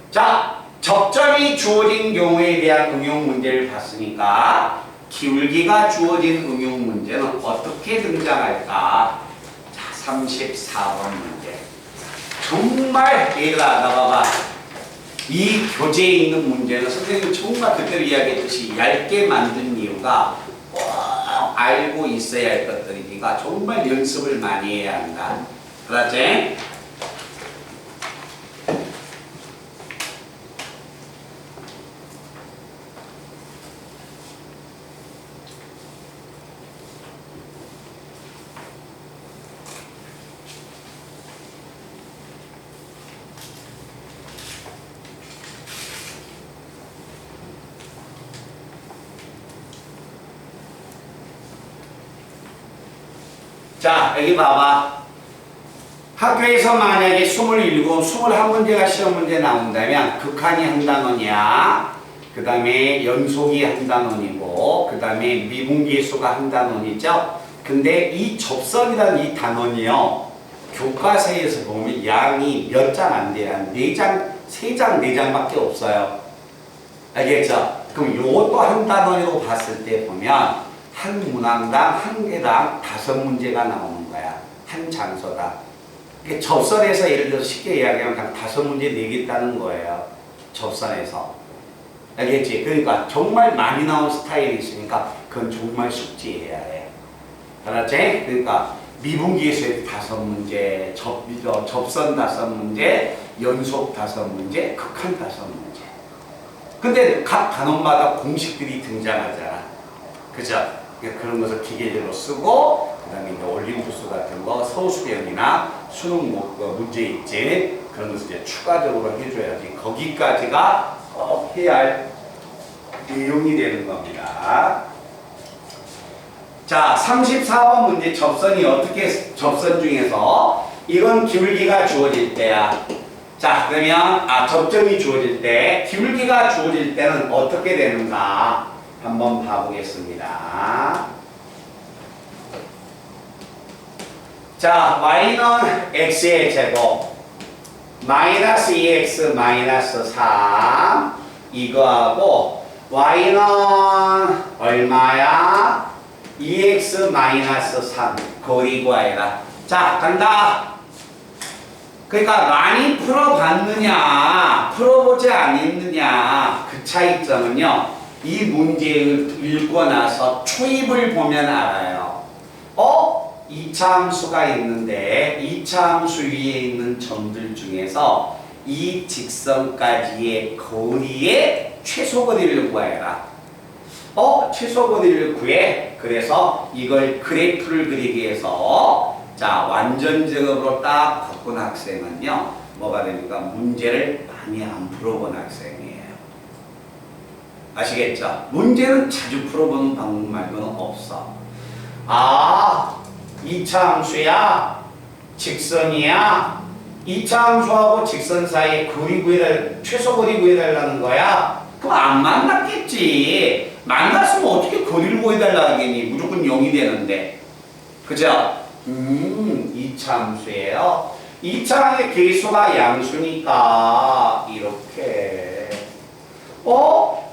자, 접점이 주어진 경우에 대한 응용 문제를 봤으니까 기울기가 주어진 응용 문제는 어떻게 등장할까? 자, 34번 문제. 정말 얘들아 나봐봐. 이 교재에 있는 문제는 선생님이 정말 그때로 이야기했듯이 얇게 만든 이유가 꼭 알고 있어야 할 것들이니까 정말 연습을 많이 해야 한다. 그렇지? 자, 여기 봐봐. 학교에서 만약에 27, 21문제가 시험 문제 나온다면 극한이 한 단원이야. 그 다음에 연속이 한 단원이고, 그 다음에 미분계수가 한 단원이죠. 근데 이 접선이라는 이 단원이요. 교과서에서 보면 양이 몇 장 안 돼요. 한 4장, 3장, 4장밖에 없어요. 알겠죠? 그럼 요것도 한 단원으로 봤을 때 보면 한 문항당 한 개당 5문제가 나오는 거야. 한 장소당. 접선에서 예를 들어서 쉽게 이야기하면 한 5문제 내겠다는 거예요. 접선에서. 알겠지? 그러니까 정말 많이 나온 스타일이 있으니까 그건 정말 숙지해야 해. 알았지? 그러니까 미분계수에 5문제, 접선 5문제, 연속 5문제, 극한 5문제. 근데 각 단원마다 공식들이 등장하잖아. 그죠? 그런 것을 기계적으로 쓰고, 그 다음에 올림푸스 같은 거, 서술형이나 수능 문제 있지. 그런 것을 이제 추가적으로 해줘야지. 거기까지가 꼭 해야 할 내용이 되는 겁니다. 자, 34번 문제 접선이 어떻게, 접선 중에서 이건 기울기가 주어질 때야. 자, 그러면, 접점이 주어질 때, 기울기가 주어질 때는 어떻게 되는가? 한번 봐보겠습니다. 자, y는 x의 제곱 마이너스 2x 마이너스 3 이거하고 y는 얼마야? 2x 마이너스 3 거리 구하해라. 자, 간다. 그러니까 많이 풀어봤느냐 풀어보지 않았느냐 그 차이점은요. 이 문제를 읽고 나서 초입을 보면 알아요. 2차 함수가 있는데 2차 함수 위에 있는 점들 중에서 이 직선까지의 거리의 최소 거리를 구해라. 최소 거리를 구해. 그래서 이걸 그래프를 그리기 위해서 자, 완전 작업으로 딱 바꾼 학생은요. 뭐가 됩니까? 문제를 많이 안 풀어본 학생이에요. 아시겠죠? 문제는 자주 풀어보는 방법 말고는 없어. 2차 함수야? 직선이야? 2차 함수하고 직선 사이에 거리 구해달라, 최소 거리 구해달라는 거야? 그럼 안 만났겠지. 만났으면 어떻게 거리를 구해달라 하겠니? 무조건 0이 되는데. 그죠? 2차 함수예요. 2차의 계수가 양수니까 이렇게.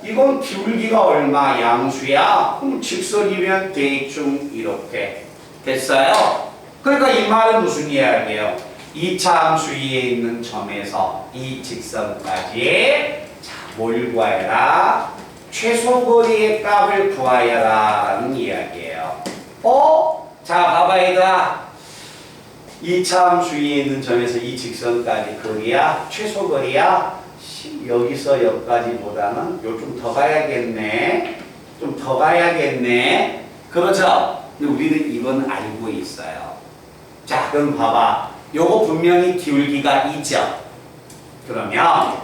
이건 기울기가 얼마? 양수야? 그럼 직선이면 대충 이렇게 됐어요? 그러니까 이 말은 무슨 이야기예요? 2차 함수 위에 있는 점에서 이 직선까지 자, 뭘 구하여라? 최소 거리의 값을 구하여라 라는 이야기예요. 자, 봐봐 얘들아. 2차 함수 위에 있는 점에서 이 직선까지 거리야? 최소 거리야? 그렇지. 여기서 여기까지보다는 요 좀 더 가야겠네. 좀 더 가야겠네. 그렇죠? 근데 우리는 이건 알고 있어요. 자, 그럼 봐봐. 요거 분명히 기울기가 있죠? 그러면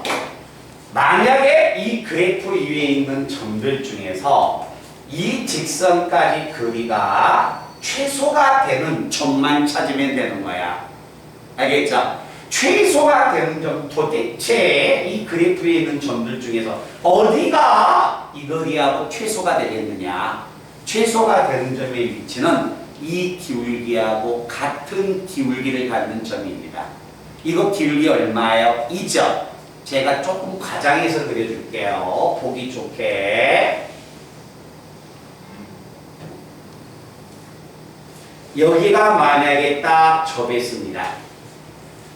만약에 이 그래프 위에 있는 점들 중에서 이 직선까지 거리가 최소가 되는 점만 찾으면 되는 거야. 알겠죠? 최소가 되는 점, 도대체 이 그래프 위에 있는 점들 중에서 어디가 이 거리하고 최소가 되겠느냐? 최소가 되는 점의 위치는 이 기울기하고 같은 기울기를 갖는 점입니다. 이거 기울기 얼마예요? 2점. 제가 조금 과장해서 그려줄게요. 보기 좋게. 여기가 만약에 딱 접했습니다.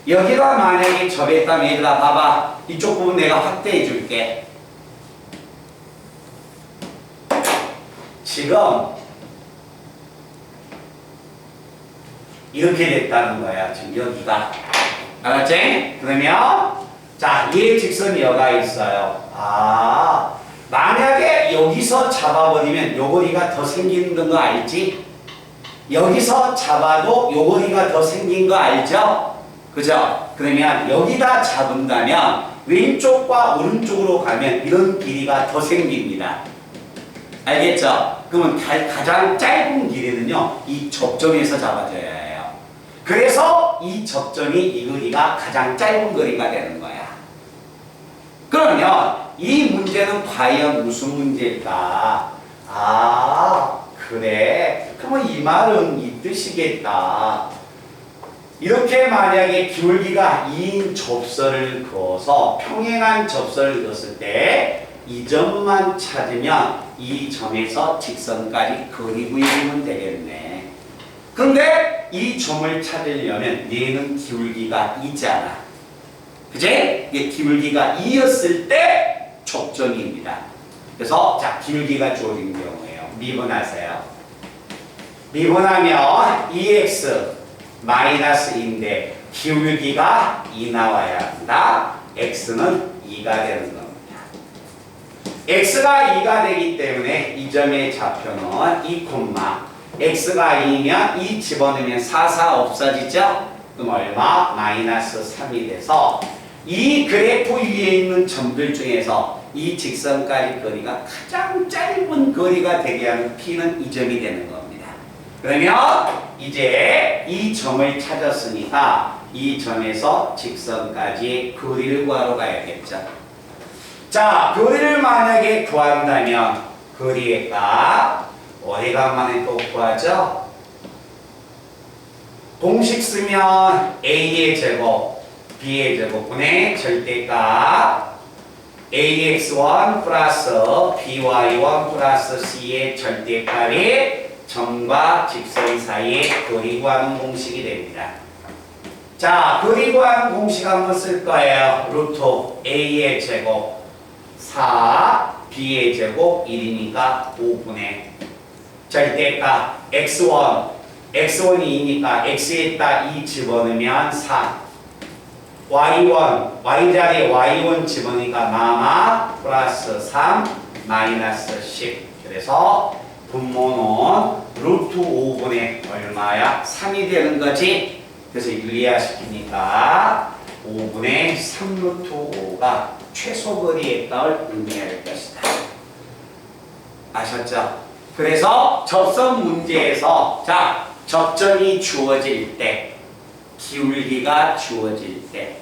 여기가 만약에 접했다면 얘들아 봐봐. 이쪽 부분 내가 확대해 줄게. 지금 이렇게 됐다는 거야. 지금 여기가. 알았지? 그러면 자, 얘 직선이 여가 있어요. 아, 만약에 여기서 잡아버리면 요 거리가 더 생기는 거 알지? 여기서 잡아도 요 거리가 더 생긴 거 알죠? 그죠? 그러면 여기다 잡은다면 왼쪽과 오른쪽으로 가면 이런 길이가 더 생깁니다. 알겠죠? 그러면 가장 짧은 길이는요, 이 접점에서 잡아줘야 해요. 그래서 이 접점이 이 거리가 가장 짧은 거리가 되는 거야. 그러면 이 문제는 과연 무슨 문제일까? 아, 그래. 그러면 이 말은 이 뜻이겠다. 이렇게 만약에 기울기가 2인 접선을 그어서 평행한 접선을 그었을 때 이 점만 찾으면 이 점에서 직선까지 거리 구해주면 되겠네. 근데 이 점을 찾으려면 얘는 기울기가 2잖아. 그제? 이게 기울기가 2였을 때 접점입니다. 그래서 자, 기울기가 주어진 경우에요. 미분하세요. 미분하면 2x 마이너스 2인데 기울기가 2 나와야 한다. x는 2가 되는 겁니다. x가 2가 되기 때문에 이 점의 좌표는 2, x가 2면 2 집어넣으면 4, 4 없어지죠? 그럼 얼마? 마이너스 3이 돼서 이 그래프 위에 있는 점들 중에서 이 직선까지 거리가 가장 짧은 거리가 되게 하는 P는 이 점이 되는 겁니다. 그러면 이제 이 점을 찾았으니까 이 점에서 직선까지 거리를 구하러 가야겠죠. 자, 거리를 만약에 구한다면 거리의 값 오래간만에 또 구하죠. 공식 쓰면 A의 제곱, B의 제곱분의 절대값 AX1 플러스 BY1 플러스 C의 절대값이 점과 직선 사이의 거리 구하는 공식이 됩니다. 자, 거리 구하는 공식 한번 쓸 거예요. 루트 A의 제곱 4, B의 제곱 1이니까 5분의 절대값 X1, X1이 2니까 X에다 2 집어넣으면 4, Y1, Y자리에 Y1 집어넣으니까 마마 플러스 3 마이너스 10. 그래서 분모는 루트 5분의 얼마야? 3이 되는 거지. 그래서 유리화시키니까 5분의 3 루트 5가 최소거리의 값을 의미할 것이다. 아셨죠? 그래서 접선 문제에서 자, 접점이 주어질 때, 기울기가 주어질 때,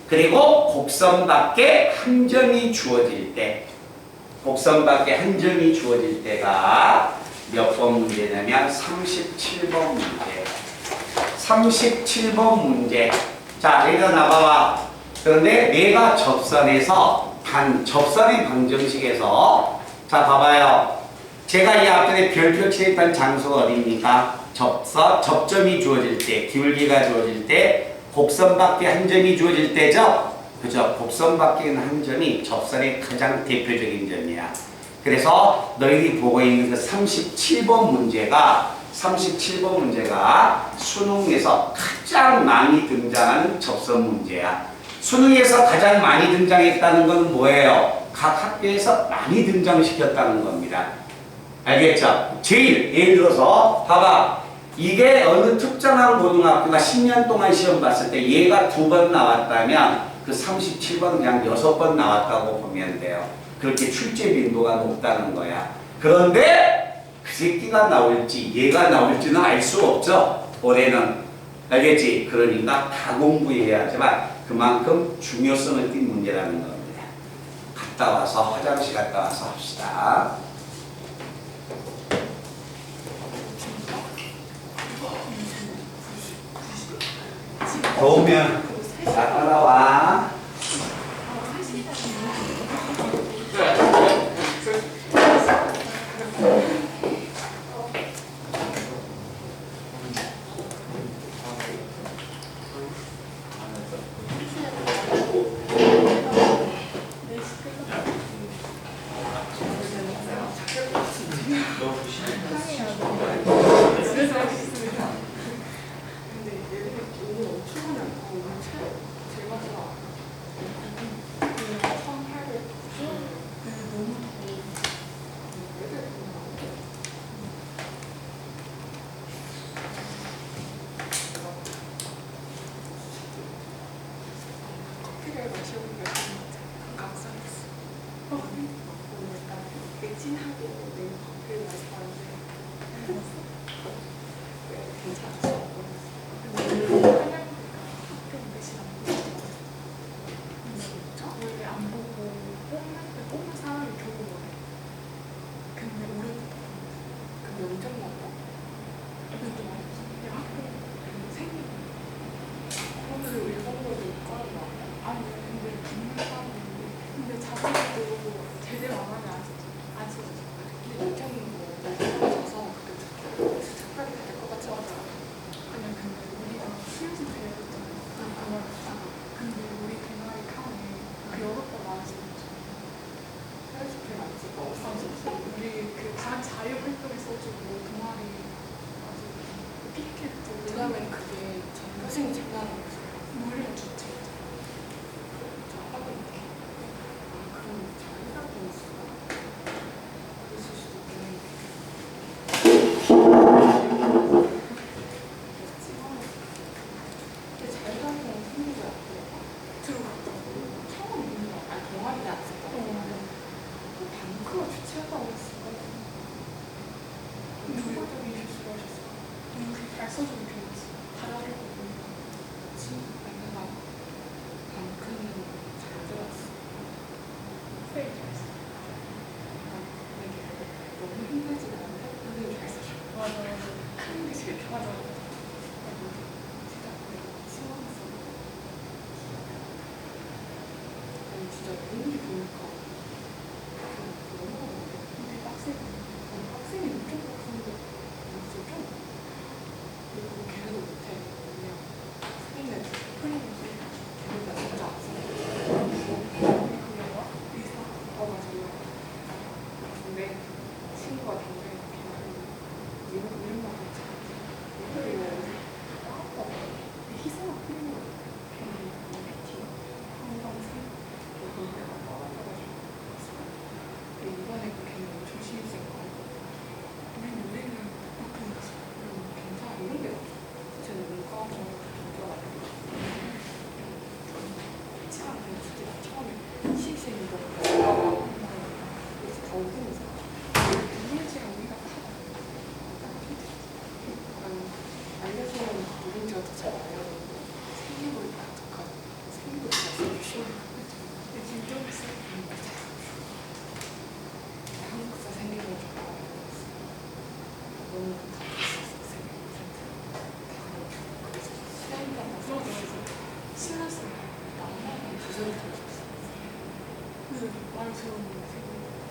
그리고 곡선밖에 한 점이 주어질 때, 곡선밖에 한 점이 주어질 때가 몇 번 문제냐면 37번 문제. 37번 문제. 자, 여기다 나봐봐. 그런데 내가 접선에서 접선의 방정식에서 자, 봐봐요. 제가 이 앞전에 별표 칠했던 장소가 어디입니까? 접점이 주어질 때, 기울기가 주어질 때, 곡선밖에 한 점이 주어질 때죠? 그죠? 곡선밖에 한 점이 접선의 가장 대표적인 점이야. 그래서 너희들이 보고 있는 그 37번 문제가 수능에서 가장 많이 등장하는 접선 문제야. 수능에서 가장 많이 등장했다는 건 뭐예요? 각 학교에서 많이 등장시켰다는 겁니다. 알겠죠? 제일 예를 들어서 봐봐. 이게 어느 특정한 고등학교가 10년 동안 시험 봤을 때 얘가 2번 나왔다면 그 37번 그냥 6번 나왔다고 보면 돼요. 그렇게 출제 빈도가 높다는 거야. 그런데 그 새끼가 나올지 얘가 나올지는 알 수 없죠. 올해는. 알겠지? 그러니까 다 공부해야지만 그만큼 중요성을 띈 문제라는 겁니다. 갔다 와서 화장실 갔다 와서 합시다. 더우면 다 따라와.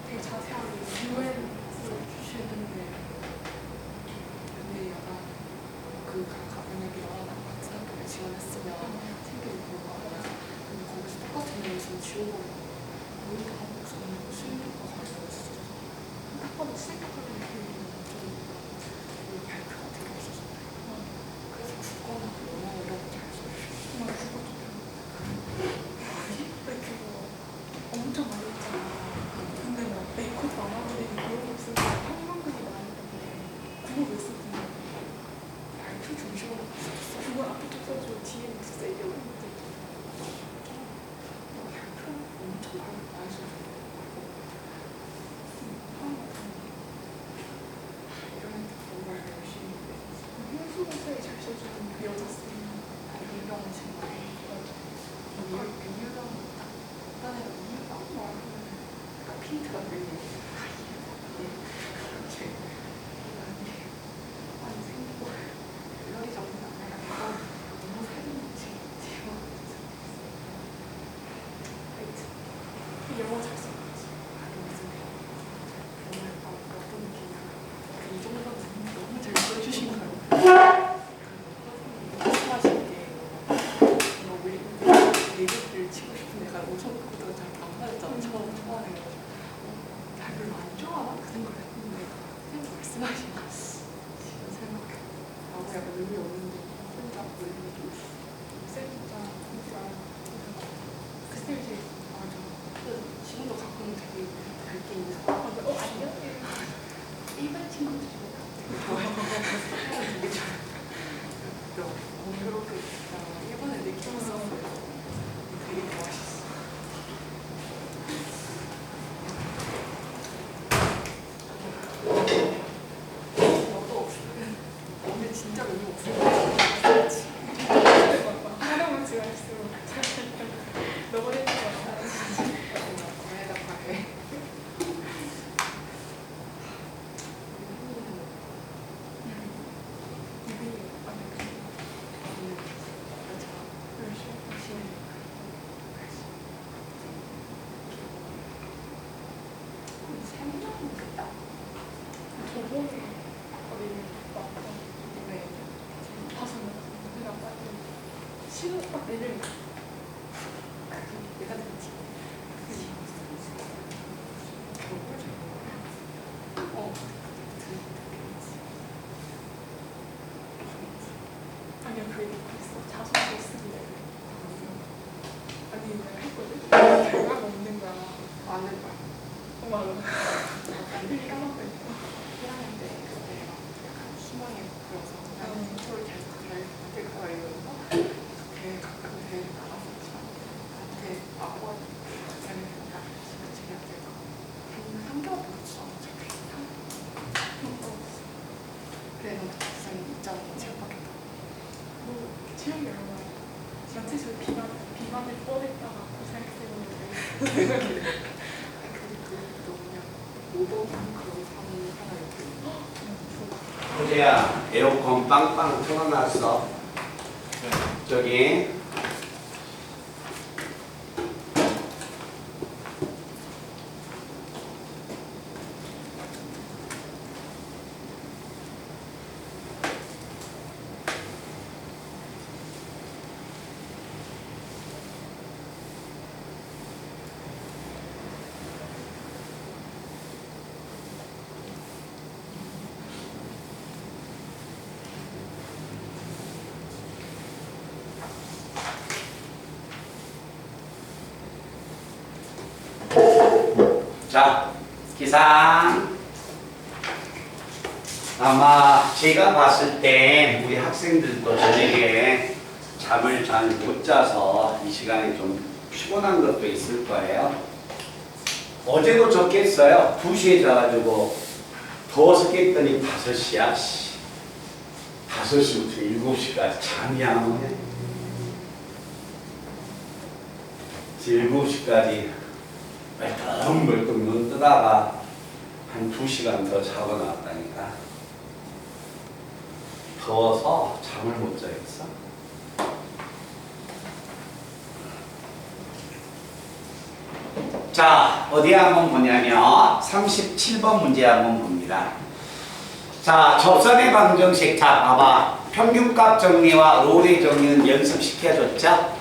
되게 자세하게 유엔으로 주시는데 근데 약간 만약에 너랑 박사학교를 지원했으면 생기를 보고 근데 거기서 똑같은 내용을 지워버려 우리가 한국 사람이 수행료가 가지고 있었어 딱 봐도 수행료가 발표가 되게 없었어 그래서 국어나 영어 이런 거 잘 써주셨어 국어도 쉬는 애를 내가 듣지. 아니야 그 얘기 있어. 자소서 쓰기를. 아니 내가 했거든. 결과가 없는 거야. 안 된 거야. 맞아. 일이 까먹고 있어. 1학년 때 그때 막 약간 희망에 그려서 나는 서울 잘 만들 거야 이러면서 되게 가끔 대회 나갔었지만 나한테 아빠가 자기는 나 집에 재계약 될까 한 3개월 넘었어. 어차피 3개월 그래 너 부산에 있잖아. 체육받겠다. 너 체육이 얼마야? 전체 저 비만을 뻔했다가 고생했었는데 그것도 그냥 5번 그런 상이 하나 있고 호재야, 에어컨 빵빵 틀어놨어. 저기. 자, 기상. 아마 제가 봤을 때 우리 학생들도 저녁에 잠을 잘 못 자서 이 시간에 좀 피곤한 것도 있을 거예요. 어제도 적겠어요. 2시에 자가지고 더워서 깼더니 5시야. 5시부터 7시까지 잠이 안 오네. 7시까지 멀뚱멀뚱 눈 뜨다가 한 2시간 더 자고 나왔다니까. 더워서 잠을 못 자겠어. 자, 어디 한번 보냐면 37번 문제 한번 봅니다. 자, 접선의 방정식. 자, 봐봐. 평균값 정리와 롤의 정리는 연습시켜줬죠?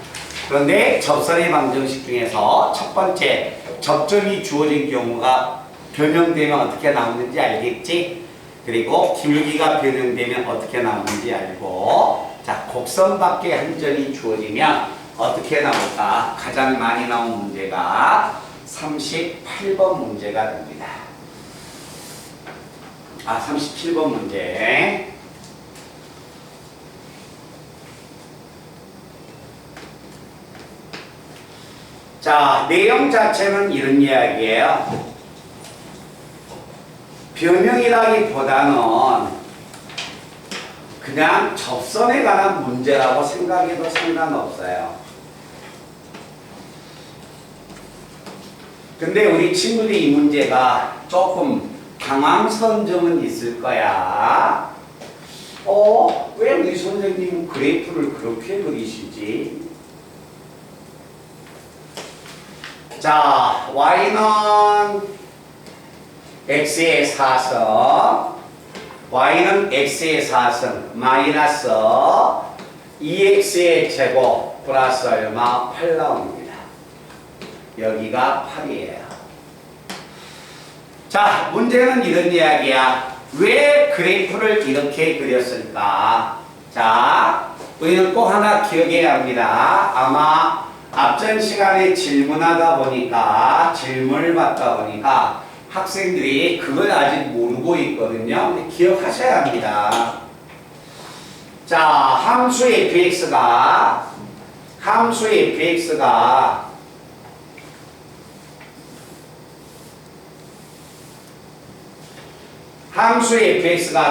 그런데 접선의 방정식 중에서 첫 번째, 접점이 주어진 경우가 변형되면 어떻게 나오는지 알겠지? 그리고 기울기가 변형되면 어떻게 나오는지 알고, 자, 곡선밖에 한 점이 주어지면 어떻게 나올까? 가장 많이 나온 문제가 38번 문제가 됩니다. 37번 문제. 자, 내용 자체는 이런 이야기예요. 변형이라기보다는 그냥 접선에 관한 문제라고 생각해도 상관없어요. 근데 우리 친구들이 이 문제가 조금 당황스러운 점은 있을 거야. 왜 우리 선생님은 그래프를 그렇게 그리시지? 자, y는 x의 4승, y는 x의 4승, 마이너스 2x의 제곱 플러스 얼마? 8 나옵니다. 여기가 8이에요. 자, 문제는 이런 이야기야. 왜 그래프를 이렇게 그렸을까? 자, 우리는 꼭 하나 기억해야 합니다. 아마 앞전 시간에 질문하다 보니까, 질문을 받다 보니까 학생들이 그걸 아직 모르고 있거든요. 근데 기억하셔야 합니다. 자, 함수 fx가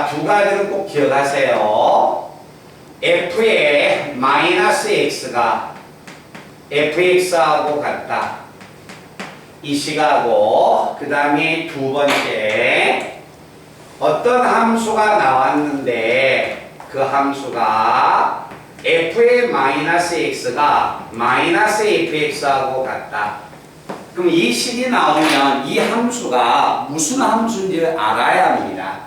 두 가지를 꼭 기억하세요. f의 마이너스 x가 fx하고 같다. 이 식하고, 그 다음에 두 번째, 어떤 함수가 나왔는데 그 함수가 f의 마이너스 x가 마이너스 fx하고 같다. 그럼 이 식이 나오면 이 함수가 무슨 함수인지 알아야 합니다.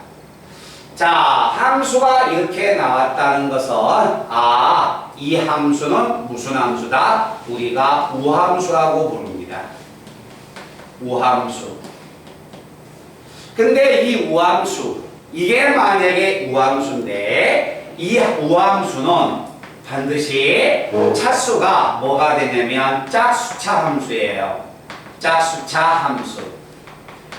자, 함수가 이렇게 나왔다는 것은 이 함수는 무슨 함수다? 우리가 우함수라고 부릅니다. 우함수. 근데 이 우함수, 이게 만약에 우함수인데 이 우함수는 반드시 차수가 뭐가 되냐면 짝수차 함수예요. 짝수차 함수.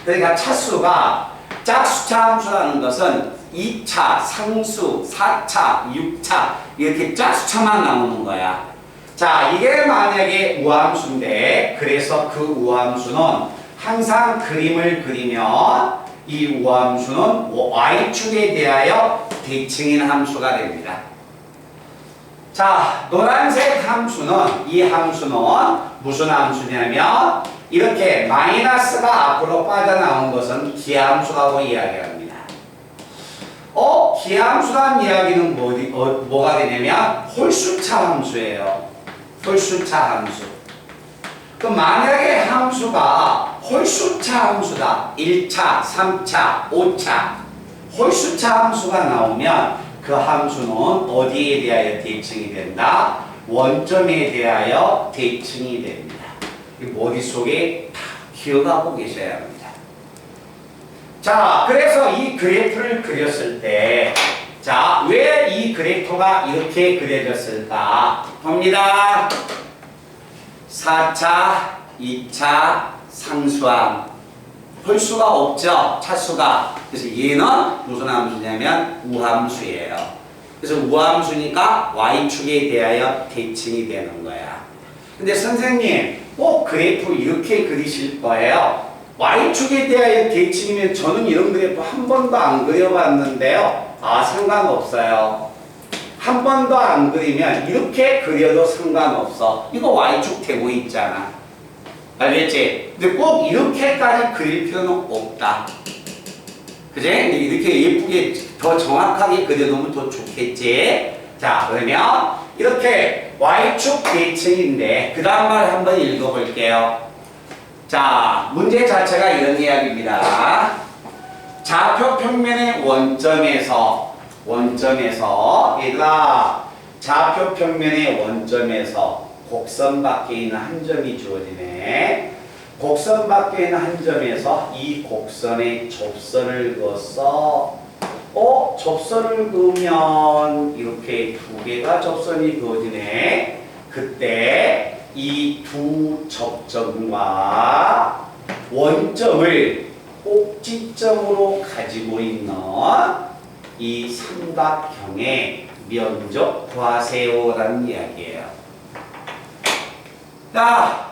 그러니까 차수가 짝수차 함수라는 것은 2차, 상수, 4차, 6차 이렇게 짝수차만 나오는 거야. 자, 이게 만약에 우함수인데 그래서 그 우함수는 항상 그림을 그리면 이 우함수는 y축에 대하여 대칭인 함수가 됩니다. 자, 노란색 함수는 이 함수는 무슨 함수냐면 이렇게 마이너스가 앞으로 빠져나온 것은 기하함수라고 이야기합니다. 기하함수라는 이야기는 뭐가 되냐면 홀수차 함수예요. 홀수차 함수. 그럼 만약에 함수가 홀수차 함수다. 1차, 3차, 5차 홀수차 함수가 나오면 그 함수는 어디에 대하여 대칭이 된다? 원점에 대하여 대칭이 됩니다. 머릿속에 다 기억하고 계셔야 합니다. 자, 그래서 이 그래프를 그렸을 때, 자, 왜 이 그래프가 이렇게 그려졌을까? 봅니다. 4차, 2차, 상수함. 홀수가 없죠? 차수가. 그래서 얘는 무슨 함수냐면 우함수예요. 그래서 우함수니까 y축에 대하여 대칭이 되는 거야. 근데 선생님, 꼭 그래프 이렇게 그리실 거예요? y축에 대하여 대칭이면 저는 이런 그래프 한 번도 안 그려봤는데요. 아, 상관없어요. 한 번도 안 그리면 이렇게 그려도 상관없어. 이거 y축 되고 있잖아. 알겠지? 근데 꼭 이렇게까지 그릴 필요는 없다. 그지? 근데 이렇게 예쁘게 더 정확하게 그려놓으면 더 좋겠지? 자, 그러면 이렇게 y축 대칭인데 그 다음 말 한번 읽어볼게요. 자, 문제 자체가 이런 이야기입니다. 좌표 평면의 원점에서 얘들아, 좌표 평면의 원점에서 곡선 밖에 있는 한 점이 주어지네. 곡선 밖에 있는 한 점에서 이 곡선에 접선을 그었어. 접선을 그으면 이렇게 두 개가 접선이 그어지네. 그때 이 두 접점과 원점을 꼭지점으로 가지고 있는 이 삼각형의 면적 구하세요라는 이야기예요. 자,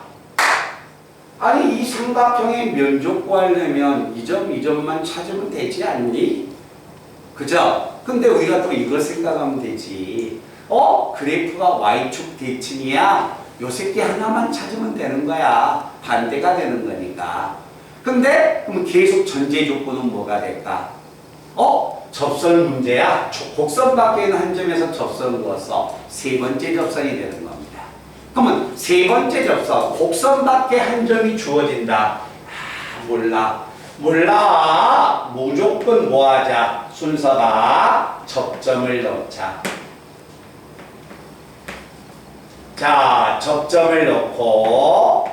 아니 이 삼각형의 면적 구하려면 이 점, 이 점만 찾으면 되지 않니? 그죠? 근데 우리가 또 이걸 생각하면 되지. 그래프가 y축 대칭이야. 요 새끼 하나만 찾으면 되는 거야. 반대가 되는 거니까. 근데 그럼 계속 전제 조건은 뭐가 될까? 접선 문제야. 곡선 밖에 있는 한 점에서 접선 그었어. 세 번째 접선이 되는 겁니다. 그러면 세 번째 접선, 곡선 밖에 한 점이 주어진다. 몰라. 무조건 뭐 하자? 순서가 접점을 넣자. 자, 접점을 넣고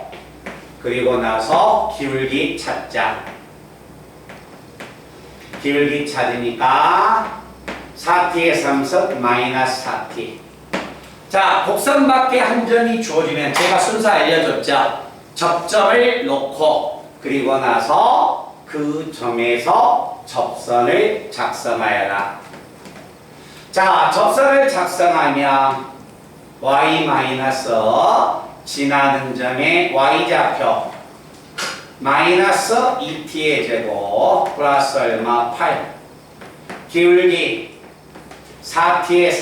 그리고 나서 기울기 찾자. 기울기 찾으니까 4t의 3석 마이너스 4t. 자, 곡선 밖에 한 점이 주어지면 제가 순서 알려줬죠. 접점을 놓고 그리고 나서 그 점에서 접선을 작성하여라. 자, 접선을 작성하면 y 마이너스 지나는 점의 y좌표 마이너스 2t의 제곱 플러스 얼마 8 기울기 4t의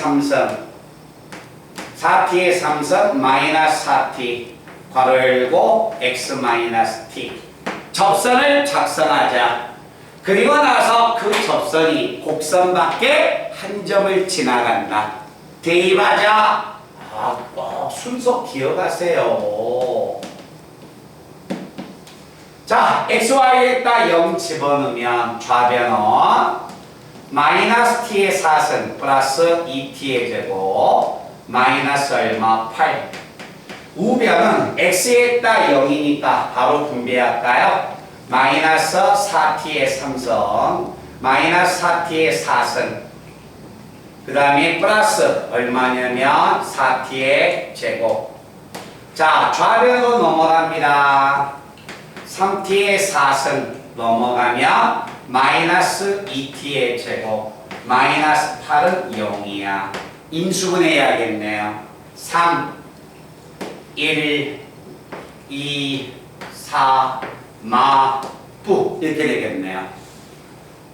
3성 마이너스 4t 괄호 열고 x 마이너스 t 접선을 작성하자. 그리고 나서 그 접선이 곡선 밖에 한 점을 지나간다. 대입하자. 꼭 순서 기억하세요. 자, xy에다 0 집어넣으면 좌변은 마이너스 t의 4승 플러스 2t의 제곱 마이너스 얼마? 8. 우변은 x에다 0이니까 바로 분배할까요? 마이너스 4t의 3선, 마이너스 4t의 4선, 그 다음에 플러스 얼마냐면 4t의 제곱. 자, 좌변으로 넘어갑니다. 3t의 4선 넘어가면 마이너스 2t의 제곱, 마이너스 8은 0이야. 인수분해해야겠네요. 3, 1, 2, 4, 마, 부 이렇게 되겠네요.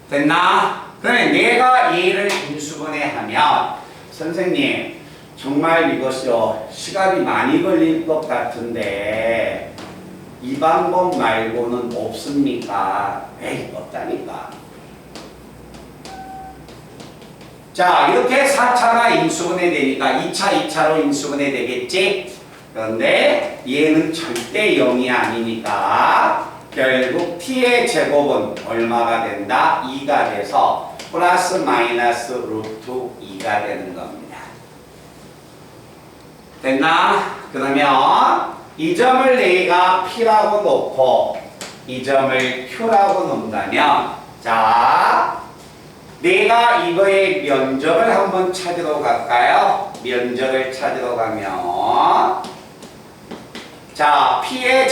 됐나? 그러면 내가 얘를 인수분해하면 선생님 정말 이것이요 시간이 많이 걸릴 것 같은데 이 방법 말고는 없습니까? 에이 없다니까. 자 이렇게 4차가 인수분해 되니까 2차 2차로 인수분해 되겠지? 그런데 얘는 절대 0이 아니니까 결국 t의 제곱은 얼마가 된다? 2가 돼서 플러스 마이너스 루트 2가 되는 겁니다. 됐나? 그러면 이 점을 내가 P라고 놓고 이 점을 Q라고 놓는다면 자 내가 이거의 면적을 한번 찾으러 갈까요? 면적을 찾으러 가면 자 P의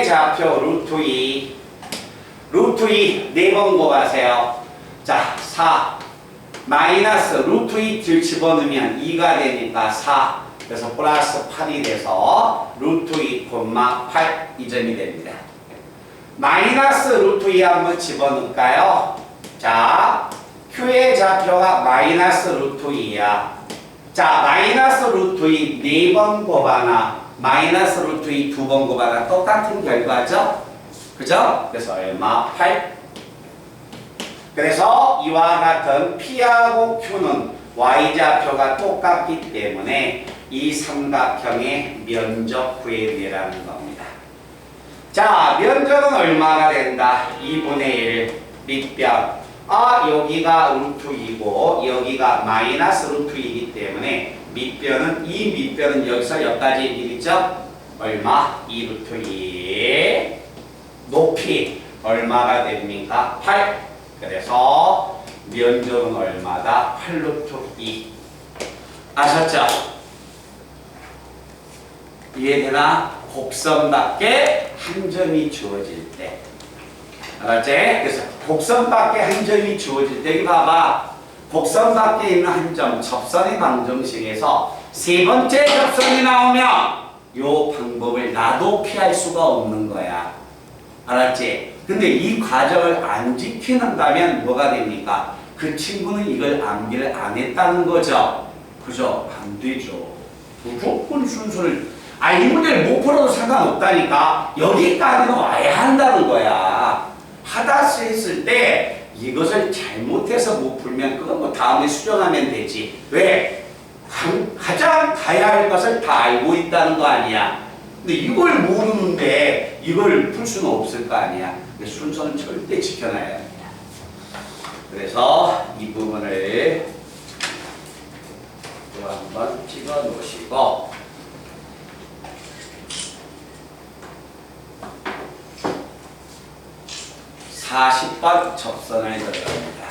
좌표 루트 2 루트 2 4번 곱하세요. 자 4 마이너스 루트 2 집어넣으면 2가 되니까 4 그래서 플러스 8이 돼서 루트 2, 8 이 점이 됩니다. 마이너스 루트 2 한번 집어넣을까요? 자 Q의 좌표가 마이너스 루트 2야. 자 마이너스 루트 2 4번 곱하나 마이너스 루트 2 2번 곱하나 똑같은 결과죠? 그죠? 그래서 얼마? 8. 그래서 이와 같은 P하고 Q는 Y좌표가 똑같기 때문에 이 삼각형의 면적 구해내라는 겁니다. 자, 면적은 얼마나 된다? 2분의 1 밑변. 아, 여기가 루트 2고 여기가 마이너스 루트 2이기 때문에 밑변은 이 밑변은 여기서 여기까지 이기죠? 얼마? 2 루트 2. 높이 얼마가 됩니까? 8. 그래서 면적은 얼마다? 8 루트 2. 아셨죠? 이해되나? 곡선밖에 한 점이 주어질 때. 알았지? 그래서 곡선밖에 한 점이 주어질 때 여기 봐봐. 곡선 밖에 있는 한 점, 접선의 방정식에서 세 번째 접선이 나오면 요 방법을 나도 피할 수가 없는 거야. 알았지? 근데 이 과정을 안 지키는다면 뭐가 됩니까? 그 친구는 이걸 암기를 안 했다는 거죠. 그죠? 안 되죠. 무조건 순서를 이 문제를 못 풀어도 상관없다니까. 여기까지는 와야 한다는 거야. 하다스 했을 때 이것을 잘못해서 못 풀면 그건 뭐 다음에 수정하면 되지. 왜? 가장 가야 할 것을 다 알고 있다는 거 아니야. 근데 이걸 모르는데 이걸 풀 수는 없을 거 아니야. 순서는 절대 지켜놔야 합니다. 그래서 이 부분을 또 한번 찍어 놓으시고 40번 접선을 들어갑니다.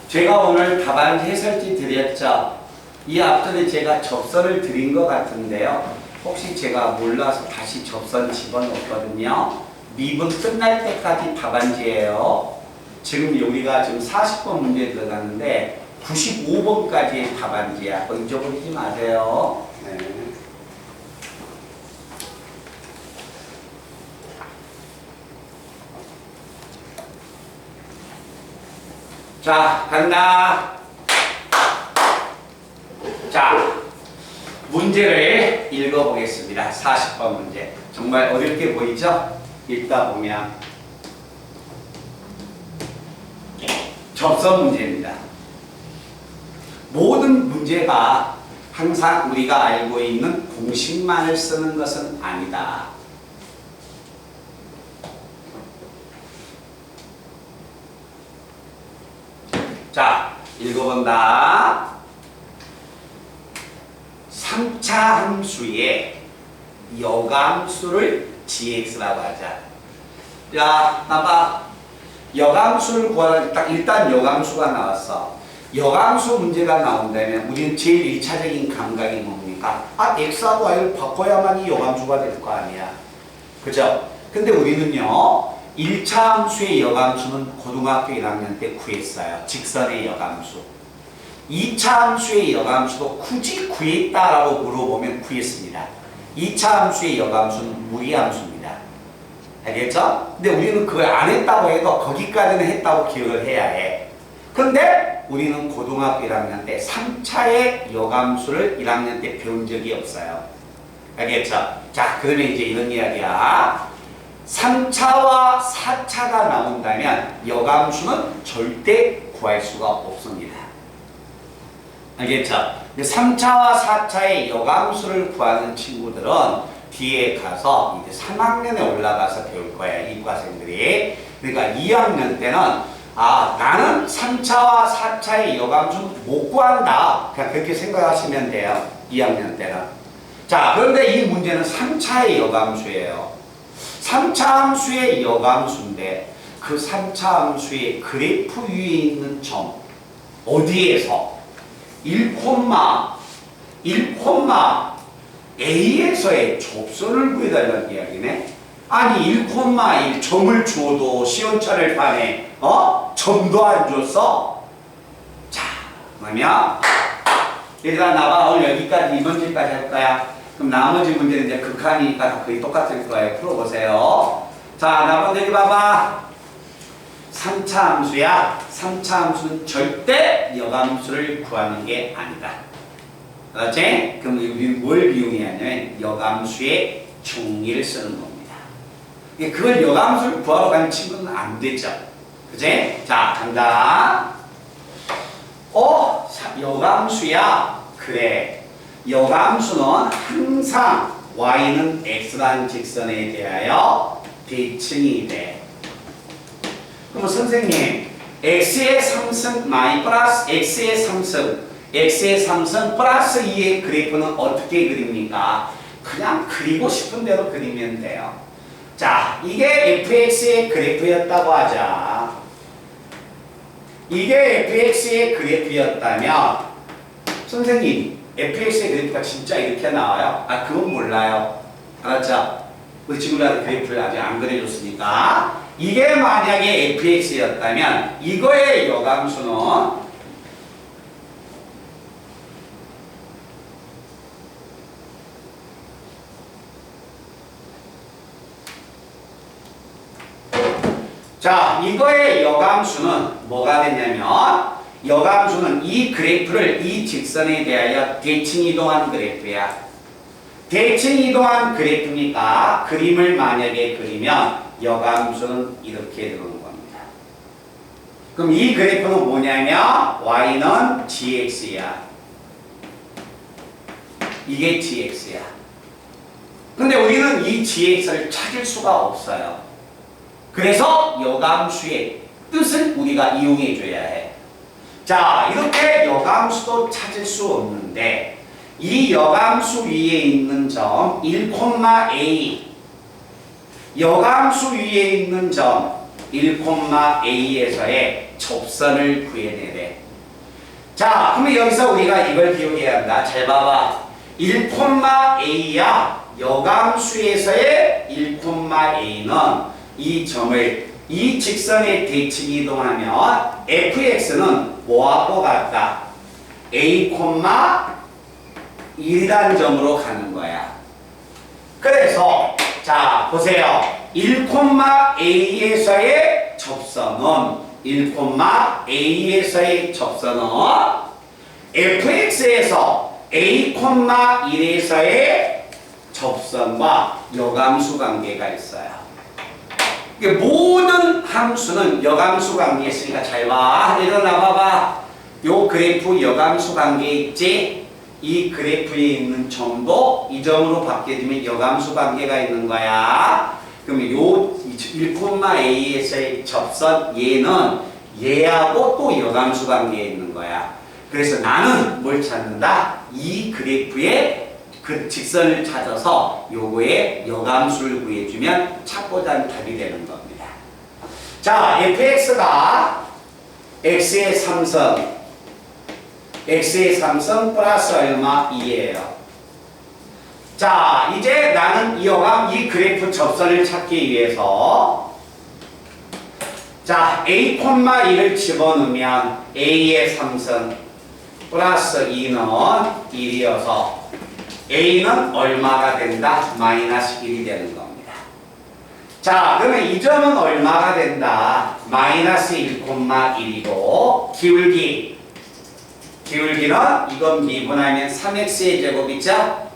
제가 오늘 답안 해설지 드렸죠? 이 앞전에 제가 접선을 드린 것 같은데요. 혹시 제가 몰라서 다시 접선 집어넣었거든요. 미분 끝날 때까지 답안지예요. 지금 우리가 지금 40번 문제 들어갔는데 95번까지 답안지야. 그거 잊어버리지 마세요. 네. 자, 간다. 자, 문제를 읽어보겠습니다. 40번 문제. 정말 어렵게 보이죠? 읽다 보면 접선 문제입니다. 모든 문제가 항상 우리가 알고 있는 공식만을 쓰는 것은 아니다. 자, 읽어본다. 3차 함수의 여감수를 gx라고 하자. 자, 봐봐. 여감수를 구하는, 일단 여감수가 나왔어. 여감수 문제가 나온다면 우리는 제일 1차적인 감각이 뭡니까? 아, x하고 y를 바꿔야만 이 여감수가 될 거 아니야. 그죠? 근데 우리는요, 1차 함수의 여감수는 고등학교 1학년 때 구했어요. 직선의 여감수. 2차 함수의 여감수도 굳이 구했다라고 물어보면 구했습니다. 2차 함수의 여감수는 무리함수입니다. 알겠죠? 근데 우리는 그걸 안 했다고 해도 거기까지는 했다고 기억을 해야 해. 근데 우리는 고등학교 1학년 때 3차의 여감수를 1학년 때 배운 적이 없어요. 알겠죠? 자, 그러면 이제 이런 이야기야. 3차와 4차가 나온다면 여감수는 절대 구할 수가 없습니다. 알겠죠? 3차와 4차의 여감수를 구하는 친구들은 뒤에 가서 이제 3학년에 올라가서 배울 거야, 이과생들이. 그러니까 2학년 때는 아, 나는 3차와 4차의 여감수는 못 구한다. 그냥 그렇게 생각하시면 돼요. 2학년 때는. 자, 그런데 이 문제는 3차의 여감수예요. 3차 함수의 여감수인데 그 3차 함수의 그래프 위에 있는 점 어디에서 1,A에서의 접선을 구해달라는 이야기네. 아니 1,1 점을 주어도 시원찮을 판에 점도 안 줬어. 자, 그러면 얘들아 나와 오늘 여기까지 이번 주까지 할 거야. 그럼 나머지 문제는 이제 극한이니까 다 거의 똑같을 거예요. 풀어보세요. 자, 나머지 여기 봐봐. 3차 함수야. 3차 함수는 절대 여감수를 구하는 게 아니다. 그렇지? 그럼 우리는 뭘 이용해야 하냐면 여감수의 정의를 쓰는 겁니다. 그걸 여감수를 구하러 가는 친구는 안 되죠. 그치? 자, 간다. 여감수야. 그래. 여감수는 항상 y는 x라는 직선에 대하여 대칭이 돼. 그럼 선생님, x의 3승 y 플러스 x의 3승, x의 3승 플러스 2의 그래프는 어떻게 그립니까? 그냥 그리고 싶은 대로 그리면 돼요. 자, 이게 fx의 그래프였다고 하자. 이게 fx의 그래프였다면 선생님, fx의 그래프가 진짜 이렇게 나와요? 아, 그건 몰라요. 알았죠? 우리 친구들한테 그래프를 아직 안 그려줬으니까. 이게 만약에 fx였다면 이거의 여감수는 자, 이거의 여감수는 뭐가 됐냐면 여감수는 이 그래프를 이 직선에 대하여 대칭 이동한 그래프야. 대칭 이동한 그래프니까 그림을 만약에 그리면 여감수는 이렇게 들어오는 겁니다. 그럼 이 그래프는 뭐냐면 y는 gx야. 이게 gx야. 근데 우리는 이 gx를 찾을 수가 없어요. 그래서 여감수의 뜻을 우리가 이용해 줘야 해. 자, 이렇게 여감수도 찾을 수 없는데 이 여감수 위에 있는 점 1,A 여감수 위에 있는 점 1,A에서의 접선을 구해내래. 자, 그러면 여기서 우리가 이걸 기억해야 한다. 잘 봐봐. 1,A야. 여감수에서의 1,A는 이 점을 이 직선에 대칭 이동하면 fx는 뭐하고 같다? A,1이라는 점으로 가는 거야. 그래서 자 보세요. 1,A에서의 접선은 1,A에서의 접선은 fx에서 A,1에서의 접선과 여감수 관계가 있어요. 이게 모든 함수는 여감수 관계 있으니까 잘 봐. 일어나 봐봐. 요 그래프 여감수 관계 있지? 이 그래프에 있는 점도 이 점으로 바뀌어지면 여감수 관계가 있는 거야. 그러면 요 1,A에서의 접선 얘는 얘하고 또 여감수 관계에 있는 거야. 그래서 나는 뭘 찾는다? 이 그래프의 그 직선을 찾아서 요거의 여감수를 구해주면 찾고자 하는 답이 되는 겁니다. 자, fx가 x의 3성, x의 3성 플러스 얼마? 2예요. 자, 이제 나는 이 그래프 접선을 찾기 위해서 자, a,2를 집어넣으면 a의 3성 플러스 2는 1이어서 a는 얼마가 된다? 마이너스 1이 되는 겁니다. 자, 그러면 이 점은 얼마가 된다? 마이너스 1,1이고 기울기는 이건 미분하면 3x의 제곱이죠?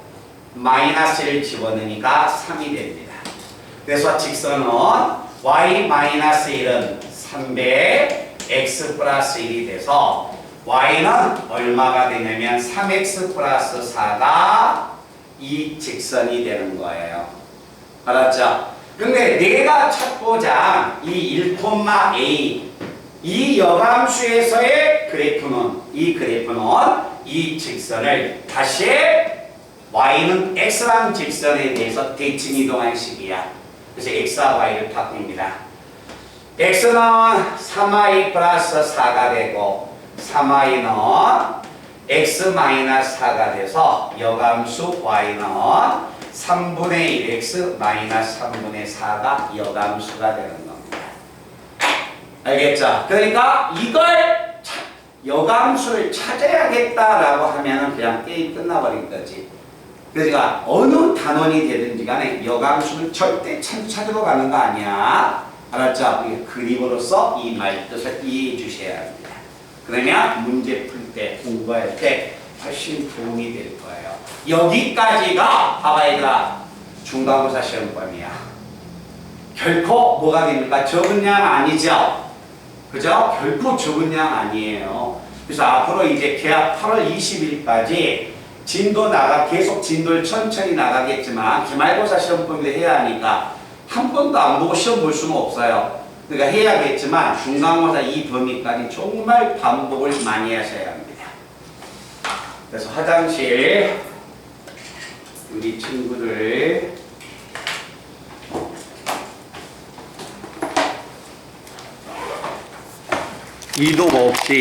마이너스를 집어넣으니까 3이 됩니다. 그래서 직선은 y-1은 300 x 플러스 1이 돼서 y는 얼마가 되냐면 3x 플러스 4가 이 직선이 되는 거예요. 알았죠? 근데 내가 찾고자 이 1,a 이 여감수에서의 그래프는 이 직선을 다시 y는 x라는 직선에 대해서 대칭 이동한 식이야. 그래서 x와 y를 바꿉니다. x는 3y 플러스 4가 되고 3y는 x-4가 돼서 여감수 y는 3분의 1x 마이너스 3분의 4가 여감수가 되는 겁니다. 알겠죠? 그러니까 이걸 여감수를 찾아야겠다라고 하면은 그냥 게임 끝나버린 거지. 그러니까 어느 단원이 되든지 간에 여감수는 절대 찾으러 가는 거 아니야. 알았죠? 그림으로써 이 말 뜻을 이해해 주셔야 합니다. 그러면 문제 풀 때, 공부할 때 훨씬 도움이 될 거예요. 여기까지가 봐봐 얘들아 중간고사 시험범위야. 결코 뭐가 됩니까? 적은 양 아니죠? 그죠? 결코 적은 양 아니에요. 그래서 앞으로 이제 개학 8월 20일까지 계속 진도를 천천히 나가겠지만 기말고사 시험범위를 해야 하니까 한 번도 안 보고 시험 볼 수는 없어요. 그러니까 해야겠지만 중간고사 이 범위까지 정말 반복을 많이 하셔야 합니다. 그래서 화장실 우리 친구들 이동 없이